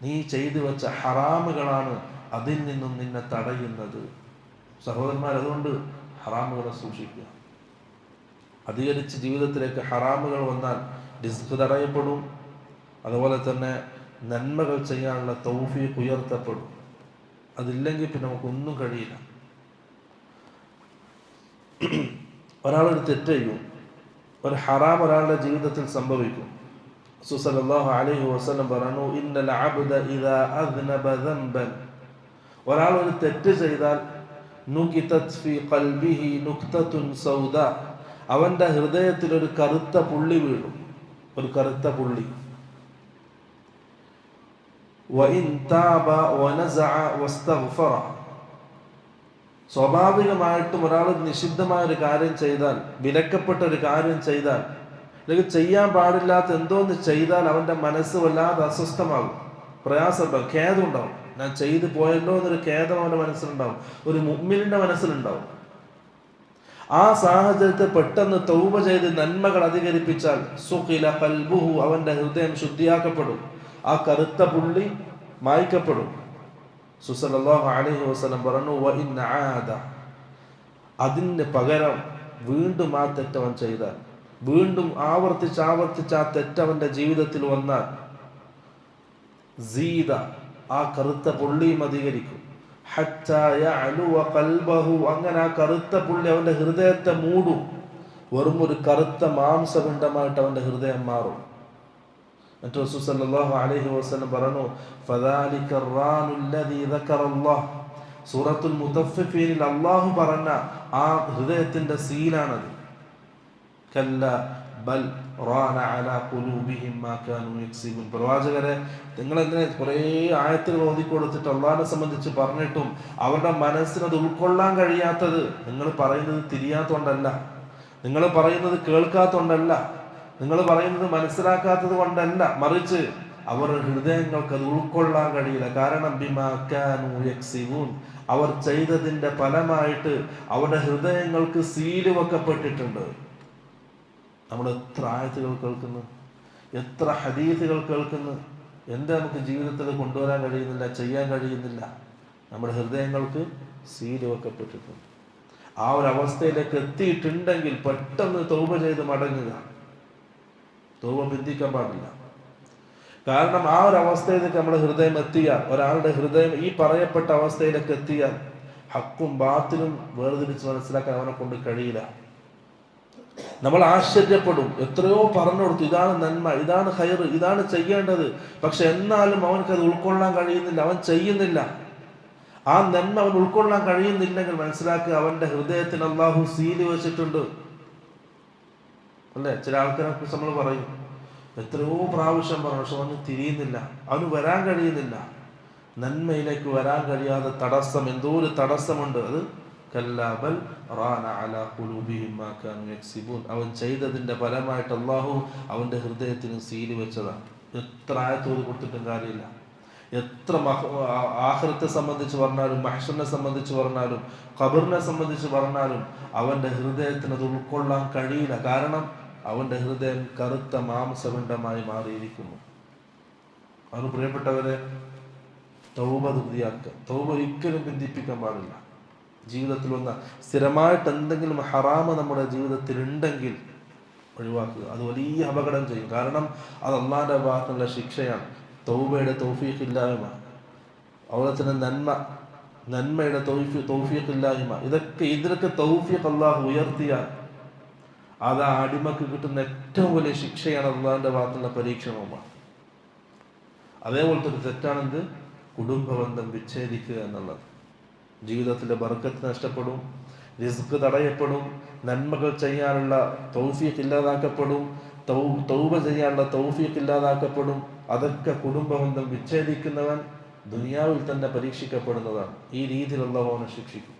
നീ ചെയ്തു വെച്ച ഹറാമുകളാണ് അതിൽ നിന്നും നിന്നെ തടയുന്നത്. സഹോദരന്മാർ, അതുകൊണ്ട് ഹറാമുകളെ സൂക്ഷിക്കുക. അധികരിച്ച് ജീവിതത്തിലേക്ക് ഹറാമുകൾ വന്നാൽ റിസ്ക് തടയപ്പെടും. അതുപോലെ തന്നെ നന്മകൾ ചെയ്യാനുള്ള തൗഫീഖ് ഉയർത്തപ്പെടും. അതില്ലെങ്കിൽ പിന്നെ നമുക്കൊന്നും കഴിയില്ല. ഒരാളൊരു തെറ്റ് ചെയ്യും, ഒരു ഹറാം ഒരാളുടെ ജീവിതത്തിൽ സംഭവിക്കും. റസൂൽ സല്ലല്ലാഹു അലൈഹി വസല്ലം പറഞ്ഞു, ഇന്നൽ അബ്ദ ഇദാ അദ്നബ ദംബൻ, ഒരാൾ ഒരു തെറ്റ് ചെയ്താൽ നുകിതത് ഫീ ഖൽബിഹി നുക്തത്തുൻ സൗദാ, അവന്റെ ഹൃദയത്തിൽ ഒരു കറുത്ത പുള്ളി വീഴും, ഒരു കറുത്ത പുള്ളി. വഇൻ താബ വനസഅ വസ്തഗ്ഫറ, സ്വാഭാവികമായിട്ടും ഒരാൾ നിഷിദ്ധമായ ഒരു കാര്യം ചെയ്താൽ, വിലക്കപ്പെട്ട ഒരു കാര്യം ചെയ്താൽ, അല്ലെങ്കിൽ ചെയ്യാൻ പാടില്ലാത്ത എന്തോന്ന് ചെയ്താൽ അവന്റെ മനസ്സ് വല്ലാതെ അസ്വസ്ഥമാകും, പ്രയാസമുണ്ടാവും, ഖേദം ഉണ്ടാവും. ഞാൻ ചെയ്തു പോയല്ലോ എന്നൊരു ഖേദം അവന്റെ മനസ്സിലുണ്ടാവും, ഒരു മുഅ്മിനിന്റെ മനസ്സിലുണ്ടാവും. ആ സാഹചര്യത്തെ പെട്ടെന്ന് തൗബ ചെയ്ത് നന്മകൾ അധികരിപ്പിച്ചാൽ സുഖില ഖൽബുഹു, അവന്റെ ഹൃദയം ശുദ്ധിയാക്കപ്പെടും, ആ കറുത്ത പുള്ളി മായ്ക്കപ്പെടും. സല്ലല്ലാഹു അലൈഹി വസല്ലം പറഞ്ഞു, വഇൻ ആദ, അതിന് പകരം വീണ്ടും ആ തെറ്റവൻ ചെയ്താൽ, വീണ്ടും ആവർത്തിച്ച് ആ തെറ്റവന്റെ ജീവിതത്തിൽ വന്നാൽ, സീദ, ആ കറുത്ത പുള്ളിയും അധികരിക്കും. ഹത്താ യഅലുവ ഖൽബഹു, അങ്ങനെ ആ കറുത്ത പുള്ളി അവന്റെ ഹൃദയത്തെ മൂടും. വെറും ഒരു കറുത്ത മാംസപിണ്ഡമായിട്ട് അവന്റെ ഹൃദയം മാറും. എന്നിട്ട് റസൂൽ സല്ലല്ലാഹു അലൈഹി വസല്ലം പറഞ്ഞു, ഫദാലിക റാനു അല്ലദീ ദക്കറല്ലാഹ്, സൂറത്തുൽ മുതഫ്ഫിഫീനിൽ അല്ലാഹു പറഞ്ഞ ആ ഹൃദയത്തിന്റെ സീലാണത്. കല്ല ബൽ റാന അലാ ഖുലൂബിഹിം മാ കാനൂ യക്സിബൂൻ. പ്രവാചകരെ, നിങ്ങൾ എങ്ങനെ കുറേ ആയത്തുകൾ ഓതി കൊടുത്തിട്ട് അള്ളാഹിനെ സംബന്ധിച്ച് പറഞ്ഞിട്ടും അവരുടെ മനസ്സിനത് ഉൾക്കൊള്ളാൻ കഴിയാത്തത്? നിങ്ങൾ പറയുന്നത് തിരിയാത്തോണ്ടല്ല, നിങ്ങൾ പറയുന്നത് കേൾക്കാത്തോണ്ടല്ല, നിങ്ങൾ പറയുന്നത് മനസ്സിലാക്കാത്തത് കൊണ്ടല്ല, മറിച്ച് അവരുടെ ഹൃദയങ്ങൾക്ക് അത് ഉൾക്കൊള്ളാൻ കഴിയില്ല. കാരണം ബിമാ കാനൂ യക്സിബൂൻ, അവർ ചെയ്തതിന്റെ ഫലമായിട്ട് അവരുടെ ഹൃദയങ്ങൾക്ക് സീല് വെക്കപ്പെട്ടിട്ടുണ്ട്. നമ്മൾ എത്ര ആയത്തുകൾ കേൾക്കുന്നു, എത്ര ഹദീസുകൾ കേൾക്കുന്നു, എന്താ നമുക്ക് ജീവിതത്തിൽ കൊണ്ടുവരാൻ കഴിയുന്നില്ല, ചെയ്യാൻ കഴിയുന്നില്ല? നമ്മുടെ ഹൃദയങ്ങൾക്ക് സീല് വെക്കപ്പെട്ടിട്ടുണ്ട്. ആ ഒരു അവസ്ഥയിലേക്ക് എത്തിയിട്ടുണ്ടെങ്കിൽ പെട്ടെന്ന് തൗബ ചെയ്ത് മടങ്ങുക. തൗബ ബന്ധിക്കാൻ പാടില്ല. കാരണം ആ ഒരു അവസ്ഥയിലേക്ക് നമ്മുടെ ഹൃദയം എത്തിയാൽ, ഒരാളുടെ ഹൃദയം ഈ പറയപ്പെട്ട അവസ്ഥയിലേക്ക് എത്തിയാൽ, ഹക്കും ബാത്തിലും വേർതിരിച്ച് മനസ്സിലാക്കാൻ അവനെ കൊണ്ട് കഴിയില്ല. നമ്മൾ ആശ്ചര്യപ്പെടും, എത്രയോ പറഞ്ഞു കൊടുത്തു, ഇതാണ് നന്മ, ഇതാണ് ഖൈർ, ഇതാണ് ചെയ്യേണ്ടത്, പക്ഷെ എന്നാലും അവനക്കത് ഉൾക്കൊള്ളാൻ കഴിയുന്നില്ല, അവൻ ചെയ്യുന്നില്ല. ആ നന്മ അവൻ ഉൾക്കൊള്ളാൻ കഴിയുന്നില്ലെങ്കിൽ മനസ്സിലാക്കുക, അവന്റെ ഹൃദയത്തിന് അല്ലാഹു സീല് വെച്ചിട്ടുണ്ട്. അല്ലേ? ചില ആൾക്കാരെ കുറിച്ച് നമ്മൾ പറയും, എത്രയോ പ്രാവശ്യം പറഞ്ഞു, പക്ഷെ അവന് തിരിയുന്നില്ല, അവന് വരാൻ കഴിയുന്നില്ല. നന്മയിലേക്ക് വരാൻ കഴിയാതെ തടസ്സം, എന്തോ ഒരു തടസ്സമുണ്ട്. അത് കല്ലാബൽ റാന അലാ ഖുലൂബിഹിം മാ കാനൂ യക്സിബൂൻ, അവൻ ചെയ്തതിന്റെ ഫലമായിട്ട് അല്ലാഹു അവന്റെ ഹൃദയത്തിന് സീല് വെച്ചതാണ്. എത്ര ആയത്തോട് കൊടുത്തിട്ടും കാര്യമില്ല. എത്ര ആഖിറത്തെ സംബന്ധിച്ച് പറഞ്ഞാലും, മഹ്ശറിനെ സംബന്ധിച്ച് പറഞ്ഞാലും, ഖബറിനെ സംബന്ധിച്ച് പറഞ്ഞാലും അവന്റെ ഹൃദയത്തിന് അത് ഉൾക്കൊള്ളാൻ കഴിയില്ല. കാരണം അവന്റെ ഹൃദയം കറുത്ത മാംസപിണ്ഡമായി മാറിയിരിക്കുന്നു. അത് പ്രിയപ്പെട്ടവരെ, തൗബ ധൃതിയാക്കുക. തൗബ ഒരിക്കലും ബന്ധിപ്പിക്കാൻ പാടില്ല. ജീവിതത്തിൽ വന്ന സ്ഥിരമായിട്ട് എന്തെങ്കിലും ഹറാമ് നമ്മുടെ ജീവിതത്തിൽ ഉണ്ടെങ്കിൽ ഒഴിവാക്കുക. അത് വലിയ അപകടം ചെയ്യും. കാരണം അത് അല്ലാഹുവിന്റെ ഭാഗത്തുള്ള ശിക്ഷയാണ്. തൗബയുടെ തൗഫീഖ് ഇല്ലായ്മ, അതുപോലെ തന്നെ നന്മയുടെ തൗഫീഖ് ഇല്ലായ്മ, ഇതിലൊക്കെ തൗഫീഖ് അല്ലാഹു ഉയർത്തിയാൽ അത് ആ അടിമക്ക് കിട്ടുന്ന ഏറ്റവും വലിയ ശിക്ഷയാണ്, അല്ലാഹുവിന്റെ ഭാഗത്തുള്ള പരീക്ഷണവുമാണ്. അതേപോലത്തെ ഒരു തെറ്റാണെന്ത്? കുടുംബബന്ധം വിച്ഛേദിക്കുക എന്നുള്ളത്. ജീവിതത്തിലെ ബർക്കത്ത് നഷ്ടപ്പെടും, റിസ്ക് തടയപ്പെടും, നന്മകൾ ചെയ്യാനുള്ള തൗഫീഖ് ഇല്ലാതാക്കപ്പെടും, തൗബ ചെയ്യാനുള്ള തൗഫീഖ് ഇല്ലാതാക്കപ്പെടും. അതൊക്കെ കുടുംബബന്ധം വിച്ഛേദിക്കുന്നവൻ ദുനിയാവിൽ തന്നെ പരീക്ഷിക്കപ്പെടുന്നതാണ്. ഈ രീതിയിൽ അല്ലാഹു അവനെ ശിക്ഷിക്കും.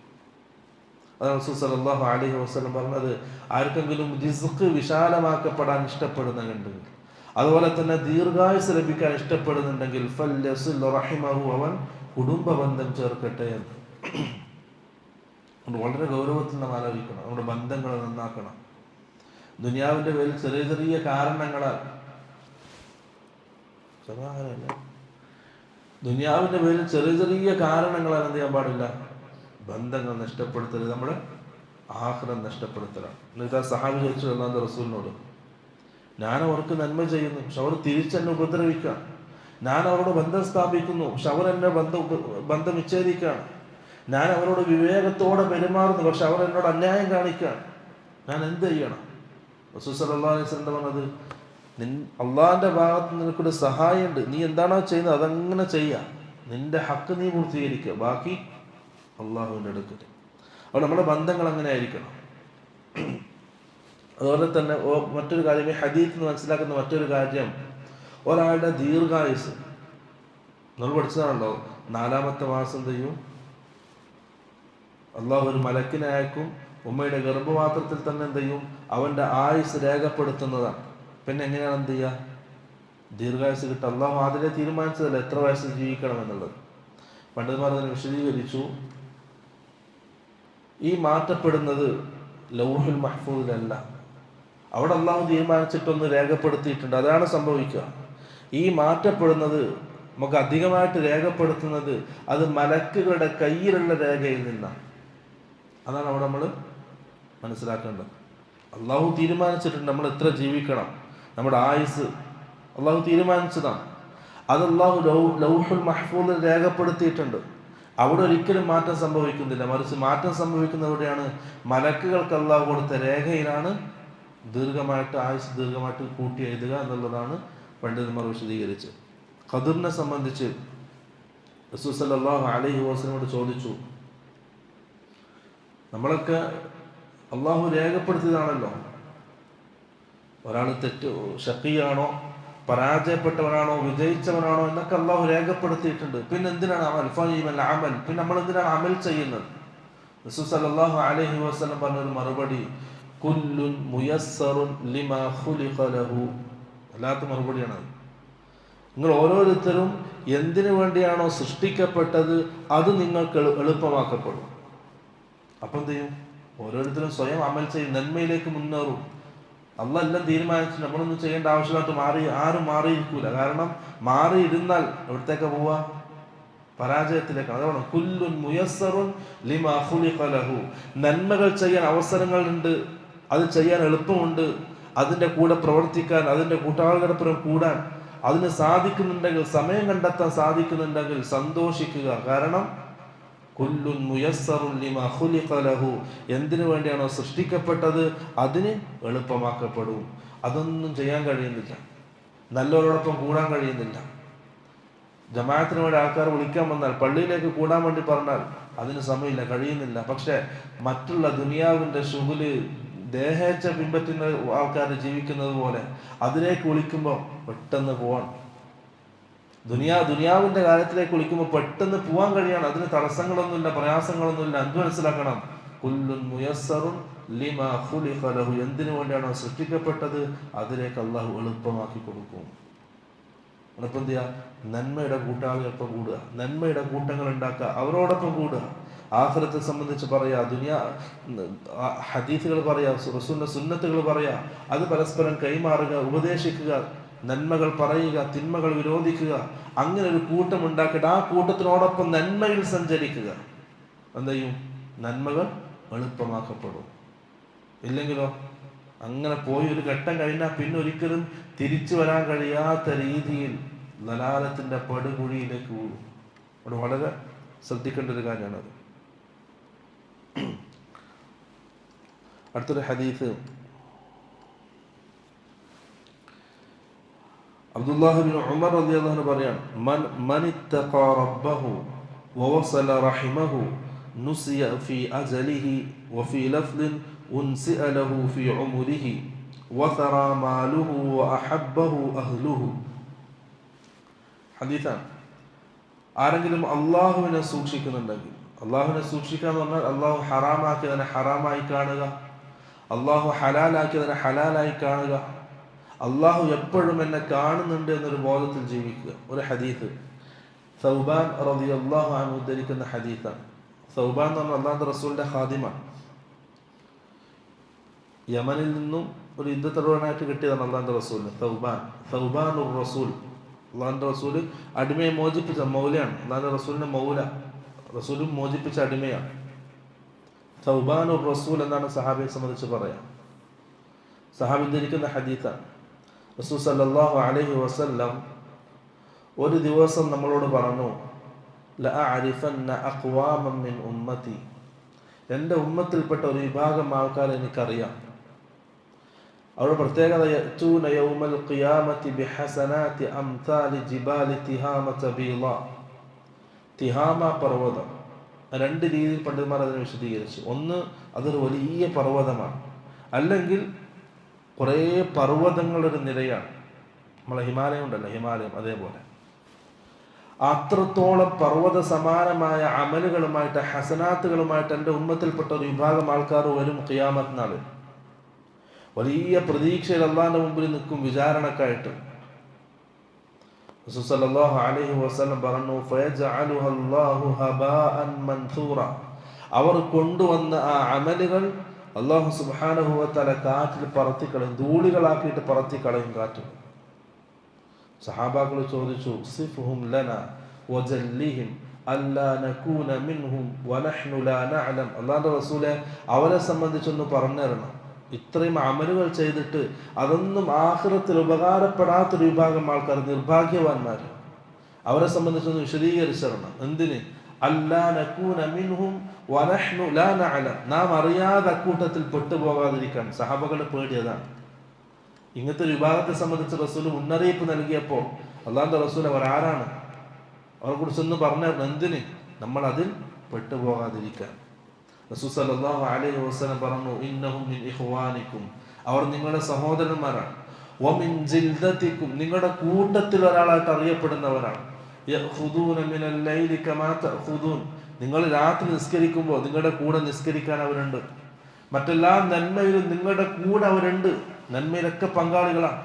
അതാണ് റസൂൽ സല്ലല്ലാഹു അലൈഹി വസല്ലം പറഞ്ഞത്, ആർക്കെങ്കിലും റിസ്ക് വിശാലമാക്കപ്പെടാൻ ഇഷ്ടപ്പെടുന്നുണ്ടെങ്കിൽ, അതുപോലെ തന്നെ ദീർഘായുസ് ലഭിക്കാൻ ഇഷ്ടപ്പെടുന്നുണ്ടെങ്കിൽ ഫൽയസിൽ റഹിമഹു, അവൻ കുടുംബബന്ധം ചേർക്കട്ടെ എന്ന്. വളരെ ഗൗരവത്തിൽ നാം ആലോചിക്കണം. നമ്മുടെ ബന്ധങ്ങളെ നന്നാക്കണം. ദുനിയാവിന്റെ പേരിൽ ചെറിയ ചെറിയ കാരണങ്ങളാൽ ദുനിയാവിൻ്റെ പേരിൽ ചെറിയ ചെറിയ കാരണങ്ങളാണ് എന്ത് ചെയ്യാൻ പാടില്ല, ബന്ധങ്ങൾ നഷ്ടപ്പെടുത്തരുത്, നമ്മുടെ ആഖിറത്ത് നഷ്ടപ്പെടുത്തലാണ്. എന്നിട്ട് ആ സഹാബി ചോദിച്ചു അല്ലാഹുവിൻ്റെ റസൂലിനോട്, ഞാൻ അവർക്ക് നന്മ ചെയ്യുന്നു, പക്ഷെ അവർ തിരിച്ചെന്നെ ഉപദ്രവിക്കുക. ഞാൻ അവരോട് ബന്ധം സ്ഥാപിക്കുന്നു, പക്ഷെ അവർ എന്നെ ബന്ധം വിച്ഛേദിക്കുകയാണ്. ഞാൻ അവരോട് വിവേകത്തോടെ പെരുമാറുന്നു, പക്ഷെ അവർ എന്നോട് അന്യായം കാണിക്കുകയാണ്. ഞാൻ എന്ത് ചെയ്യണം? റസൂൽ സല്ലല്ലാഹു അലൈഹി വസല്ലം പറഞ്ഞത്, അള്ളാഹിൻ്റെ ഭാഗത്ത് നിനക്കൊരു സഹായമുണ്ട്, നീ എന്താണോ ചെയ്യുന്നത് അതങ്ങനെ ചെയ്യാം, നിന്റെ ഹക്ക് നീ പൂർത്തീകരിക്കുക, ബാക്കി അള്ളാഹുവിൻ്റെ അടുക്കൽ. അപ്പോൾ നമ്മുടെ ബന്ധങ്ങൾ അങ്ങനെ ആയിരിക്കണം. അതുപോലെ തന്നെ മറ്റൊരു കാര്യം, ഈ ഹദീത്തിൽ നിന്ന് മനസ്സിലാക്കുന്ന മറ്റൊരു കാര്യം, ഒരാളുടെ ദീർഘായുസ് നമ്മൾ പഠിച്ചതാണല്ലോ, 4-ാമത്തെ മാസം ചെയ്യും അള്ളാഹു ഒരു മലക്കിനെ അയക്കും, ഉമ്മയുടെ ഗർഭപാത്രത്തിൽ തന്നെ എന്ത് ചെയ്യും, അവൻ്റെ ആയുസ് രേഖപ്പെടുത്തുന്നതാണ്. പിന്നെ എങ്ങനെയാണ് എന്ത് ചെയ്യുക, ദീർഘായുസ് കിട്ടുക? അള്ളാഹു അതിലെ തീരുമാനിച്ചതല്ല എത്ര വയസ്സ് ജീവിക്കണം എന്നുള്ളത്. പണ്ഡിതന്മാർ അതിനെ വിശദീകരിച്ചു. ഈ മാറ്റപ്പെടുന്നത് ലൗഹുൽ മഹ്ഫൂദിലല്ല, അവിടെ അള്ളാഹു തീരുമാനിച്ചിട്ടൊന്ന് രേഖപ്പെടുത്തിയിട്ടുണ്ട്, അതാണ് സംഭവിക്കുക. ഈ മാറ്റപ്പെടുന്നത്, നമുക്ക് അധികമായിട്ട് രേഖപ്പെടുത്തുന്നത്, അത് മലക്കുകളുടെ കയ്യിലുള്ള രേഖയിൽ നിന്നാണ്. അതാണ് അവിടെ നമ്മൾ മനസ്സിലാക്കേണ്ടത്. അള്ളാഹു തീരുമാനിച്ചിട്ടുണ്ട് നമ്മൾ എത്ര ജീവിക്കണം, നമ്മുടെ ആയുസ് അള്ളാഹു തീരുമാനിച്ചതാണ്. അത് അള്ളാഹു ലൗഹുൽ മഹ്ഫൂദിൽ രേഖപ്പെടുത്തിയിട്ടുണ്ട്. അവിടെ ഒരിക്കലും മാറ്റം സംഭവിക്കുന്നില്ല. മറിച്ച് മാറ്റം സംഭവിക്കുന്നത് എവിടെയാണ്? മലക്കുകൾക്ക് അള്ളാഹു കൊടുത്ത രേഖയിലാണ് ദീർഘമായിട്ട് ആയുസ് ദീർഘമായിട്ട് കൂട്ടി എഴുതുക എന്നുള്ളതാണ് പണ്ഡിതന്മാർ വിശദീകരിച്ച്. ഖദറിനെ സംബന്ധിച്ച് റസൂൽ സല്ലല്ലാഹു അലൈഹി വസല്ലമയോട് ചോദിച്ചു, നമ്മളൊക്കെ അള്ളാഹു രേഖപ്പെടുത്തിയതാണല്ലോ, ഒരാൾ ഷഖിയാണോ, പരാജയപ്പെട്ടവനാണോ, വിജയിച്ചവനാണോ എന്നൊക്കെ അള്ളാഹു രേഖപ്പെടുത്തിയിട്ടുണ്ട്. പിന്നെ എന്തിനാണ് അമൽ? അമൽ, പിന്നെ നമ്മൾ എന്തിനാണ് അമൽ ചെയ്യുന്നത്? റസൂൽ സല്ലല്ലാഹു അലൈഹി വസല്ലം പറഞ്ഞൊരു മറുപടി, കുല്ലുൻ മുയസ്സറുൻ ലിമാ ഖുലിഖ ലഹു. അല്ലാത്ത മറുപടിയാണത്. നിങ്ങൾ ഓരോരുത്തരും എന്തിനു വേണ്ടിയാണോ സൃഷ്ടിക്കപ്പെട്ടത് അത് നിങ്ങൾക്ക് എളുപ്പമാക്കപ്പെടും. അപ്പം എന്ത് ചെയ്യും? ഓരോരുത്തരും സ്വയം അമൽ ചെയ്യും, നന്മയിലേക്ക് മുന്നേറും. അള്ളാഹ് എല്ലാം തീരുമാനിച്ചു, നമ്മളൊന്നും ചെയ്യേണ്ട ആവശ്യമായിട്ട് ആരും മാറിയിരിക്കൂല. കാരണം മാറിയിരുന്നാൽ എവിടത്തേക്ക് പോവാ? പരാജയത്തിലേക്കാണ്. അതാണ് കുല്ലുൻ മുയസ്സറുൻ ലിമാ ഖുലിഖ ലഹു. നന്മകൾ ചെയ്യാൻ അവസരങ്ങളുണ്ട്, അത് ചെയ്യാൻ എളുപ്പമുണ്ട്, അതിൻ്റെ കൂടെ പ്രവർത്തിക്കാൻ, അതിൻ്റെ കൂട്ടാളികളൊപ്പം കൂടാൻ അതിന് സാധിക്കുന്നുണ്ടെങ്കിൽ, സമയം കണ്ടെത്താൻ സാധിക്കുന്നുണ്ടെങ്കിൽ സന്തോഷിക്കുക. കാരണം കുല്ലുൻ മുയസ്സറുൻ ലിമാ ഖുലിഖ ലഹു, എന്തിനു വേണ്ടിയാണോ സൃഷ്ടിക്കപ്പെട്ടത് അതിന് എളുപ്പമാക്കപ്പെടും. അതൊന്നും ചെയ്യാൻ കഴിയുന്നില്ല, നല്ലവരോടൊപ്പം കൂടാൻ കഴിയുന്നില്ല. ജമാഅത്തിന് വേണ്ടി ആൾക്കാർ വിളിക്കാൻ വന്നാൽ, പള്ളിയിലേക്ക് കൂടാൻ വേണ്ടി പറഞ്ഞാൽ അതിന് സമയമില്ല, കഴിയുന്നില്ല. പക്ഷെ മറ്റുള്ള ദുനിയാവിൻ്റെ ശുഗുല് ദേഹേച്ഛ പിൻപറ്റുന്ന ആൾക്കാർ ജീവിക്കുന്നത് പോലെ അതിലേക്ക് വിളിക്കുമ്പോൾ പെട്ടെന്ന് പോവാൻ, ദുനിയാവിൻ്റെ കാര്യത്തിലേക്ക് വിളിക്കുമ്പോൾ പെട്ടെന്ന് പോകാൻ കഴിയാണ്. അതിന് തടസ്സങ്ങളൊന്നുമില്ല, പ്രയാസങ്ങളൊന്നുമില്ല. എന്ത് മനസ്സിലാക്കണം? കുല്ലുൻ മുയസ്സറുൻ ലിമാ ഖുലിഖ ലഹു, എന്തിനു വേണ്ടിയാണോ സൃഷ്ടിക്കപ്പെട്ടത് അതിലേക്ക് അള്ളാഹു എളുപ്പമാക്കി കൊടുക്കും. അപ്പം എന്ത് ചെയ്യുക? നന്മയുടെ കൂട്ടാളികളൊപ്പം കൂടുക, നന്മയുടെ കൂട്ടങ്ങൾ ഉണ്ടാക്കുക, അവരോടൊപ്പം കൂടുക. ആഖിറത്തെ സംബന്ധിച്ച് പറയാ, ഹദീസുകൾ പറയാ, റസൂലിന്റെ സുന്നത്തുകൾ പറയാ, അത് പരസ്പരം കൈമാറുക, ഉപദേശിക്കുക, നന്മകൾ പറയുക, തിന്മകൾ വിരോധിക്കുക. അങ്ങനെ ഒരു കൂട്ടം ഉണ്ടാക്കിയിട്ട് ആ കൂട്ടത്തിനോടൊപ്പം നന്മയിൽ സഞ്ചരിക്കുക. എന്ത് ചെയ്യും? നന്മകൾ എളുപ്പമാക്കപ്പെടും. ഇല്ലെങ്കിലോ അങ്ങനെ പോയി ഒരു ഘട്ടം കഴിഞ്ഞാൽ പിന്നെ ഒരിക്കലും തിരിച്ചു വരാൻ കഴിയാത്ത രീതിയിൽ ദലാലത്തിന്റെ പടുകുഴിയിലേക്ക് വീഴും. അവിടെ വളരെ ശ്രദ്ധിക്കേണ്ട ഒരു കാര്യമാണത്. അടുത്തൊരു ഹദീസ്, അബ്ദുല്ലാഹ് ഇബ്നു ഉമർ റളിയല്ലാഹു അൻഹു പറയാണ്, മൻ ഇത്തഖാ റബ്ബഹു വവസല റഹിമഹു നുസിയ ഫീ അജലിഹി വഫീ ലഫ്ദിൻ ഉൻസിഅ ലഹു ഫീ ഉമരിഹി വതറാ മാലുഹു വഅഹബ്ബഹു അഹ്ലുഹു. ഹദീസാണ്. ആരെങ്കിലും അള്ളാഹുവിനെ സൂക്ഷിക്കുന്നുണ്ടെങ്കിൽ, അള്ളാഹുവിനെ സൂക്ഷിക്കുക എന്ന് പറഞ്ഞാൽ അള്ളാഹു ഹറാമാക്കിയതിനെ ഹറാമായി കാണുക, അള്ളാഹു ഹലാലാക്കിയതിനെ ഹലാലായി കാണുക, അള്ളാഹു എപ്പോഴും എന്നെ കാണുന്നുണ്ട് എന്നൊരു ബോധത്തിൽ ജീവിക്കുക. ഒരു ഹദീസ് സൗബാൻ റളിയല്ലാഹു അൻഹു ഉദ്ധരിക്കുന്ന ഹദീസാണ്. സൗബാൻ എന്ന് പറഞ്ഞാൽ അള്ളാഹുവിന്റെ റസൂലിന്റെ ഖാദിമാണ്. യമനിൽ നിന്നും ഒരു യുദ്ധത്തലവനായിട്ട് കിട്ടിയതാണ് അള്ളാഹുവിന്റെ റസൂലിന് സൗബാനുർ റസൂൽ. അള്ളാഹിൻ്റെ റസൂല് അടിമയെ മോചിപ്പിച്ച മൗലയാണ്. അള്ളാഹിൻ്റെ റസൂലിൻ്റെ മൗല, റസൂലും മോചിപ്പിച്ച അടിമയാണ്. തൗബാനുർ റസൂൽ എന്നാണ് സഹാബിയെ സംബന്ധിച്ച് പറയാം. സഹാബി ധരിക്കുന്ന ഹദീത്താണ്. റസൂൽ സല്ലല്ലാഹു അലൈഹി വസല്ലം ഒരു ദിവസം നമ്മളോട് പറഞ്ഞു, ലഅഅരിഫന്ന അഖ്വാമൻ മിൻ ഉമ്മത്തി, എൻ്റെ ഉമ്മത്തിൽപ്പെട്ട ഒരു വിഭാഗം ആൾക്കാരെ എനിക്കറിയാം. അവരുടെ പ്രത്യേകത, യഅ്തൂന യൗമൽ ഖിയാമത്തി ബിഹസനാതി അംസാലി ജിബാലി തിഹാമത ബീള. തിഹാമ പർവ്വതം, രണ്ട് രീതിയിൽ പണ്ഡിതന്മാർ അതിനെ വിശദീകരിച്ചു. ഒന്ന്, അതൊരു വലിയ പർവ്വതമാണ്, അല്ലെങ്കിൽ കുറേ പർവ്വതങ്ങളൊരു നിരയാണ്. നമ്മളെ ഹിമാലയം ഉണ്ടല്ലോ, ഹിമാലയം അതേപോലെ അത്രത്തോളം പർവ്വത സമാനമായ അമലുകളുമായിട്ട്, ഹസനാത്തുകളുമായിട്ട് എൻ്റെ ഉമ്മത്തിൽപ്പെട്ട ഒരു വിഭാഗം ആൾക്കാർ വരും ഖിയാമത്ത് നാളിൽ. വലിയ പ്രതീക്ഷയിൽ അള്ളാഹിന്റെ മുമ്പിൽ നിൽക്കും വിചാരണക്കായിട്ട്. റസൂൽ സല്ലല്ലാഹു അലൈഹി വസല്ലം പറഞ്ഞു, ഫയജഅലുഹു അല്ലാഹു ഹബാഅൻ മൻഥൂറ. അവർ കൊണ്ടുവന്ന ആ അമലുകൾ അല്ലാഹു സുബ്ഹാനഹു വ തആല കാറ്റിൽ പറത്തിക്കളയും, ധൂളികളാക്കിയിട്ട് പറത്തിക്കളയും കാറ്റ്. സഹാബാക്കൾ ചോദിച്ചു, സിഫ്ഹും ലനാ വജല്ലിഹിം അല്ലാ നകൂന മിൻഹും വനഹ്നു ലാ നഅലം. അല്ലാഹുവിന്റെ റസൂലെ, അവരെ സംബന്ധിച്ചൊന്ന് പറഞ്ഞു തരണം. ഇത്രയും അമലുകൾ ചെയ്തിട്ട് അതൊന്നും ആഖിറത്തിൽ ഉപകാരപ്പെടാത്തൊരു വിഭാഗം ആൾക്കാർ, നിർഭാഗ്യവാന്മാർ, അവരെ സംബന്ധിച്ചൊന്ന് വിശദീകരിച്ചു തരണം. എന്തിന്? അല്ലാ നകൂന മിൻഹും വനഹ്നു ലാ നഅലം, നാം അറിയാതെ അക്കൂട്ടത്തിൽ പെട്ടുപോകാതിരിക്കാൻ. സഹാബകളുടെ പേടി അതാണ്. ഇങ്ങനത്തെ ഒരു വിഭാഗത്തെ സംബന്ധിച്ച് റസൂൽ മുന്നറിയിപ്പ് നൽകിയപ്പോൾ അള്ളാഹുവിന്റെ റസൂൽ അവരാരാണ്, അവരെ കുറിച്ചൊന്ന് പറഞ്ഞു തരണം. എന്തിന്? നമ്മൾ അതിൽ പെട്ടുപോകാതിരിക്കാൻ. റസൂൽ സല്ലല്ലാഹു അലൈഹി വസല്ലം പറഞ്ഞു, ഇന്നഹും മിൻ ഇഖ്വാനിക്കും, അവർ നിങ്ങളുടെ സഹോദരന്മാരാണ്. വമിൻ ജിൽദതിക്കും, നിങ്ങളുടെ കൂട്ടത്തിൽ ഒരാളായിട്ട് അറിയപ്പെടുന്നവരാണ്. യഖുദൂന മിനൽ ലൈലി കമാ തഖുദൂൻ, നിങ്ങൾ രാത്രി നിസ്കരിക്കുമ്പോൾ നിങ്ങളുടെ കൂടെ നിസ്കരിക്കാൻ അവരുണ്ട്. മറ്റെല്ലാ നന്മയിലും നിങ്ങളുടെ കൂടെ അവരുണ്ട്, നന്മയിലൊക്കെ പങ്കാളികളാണ്.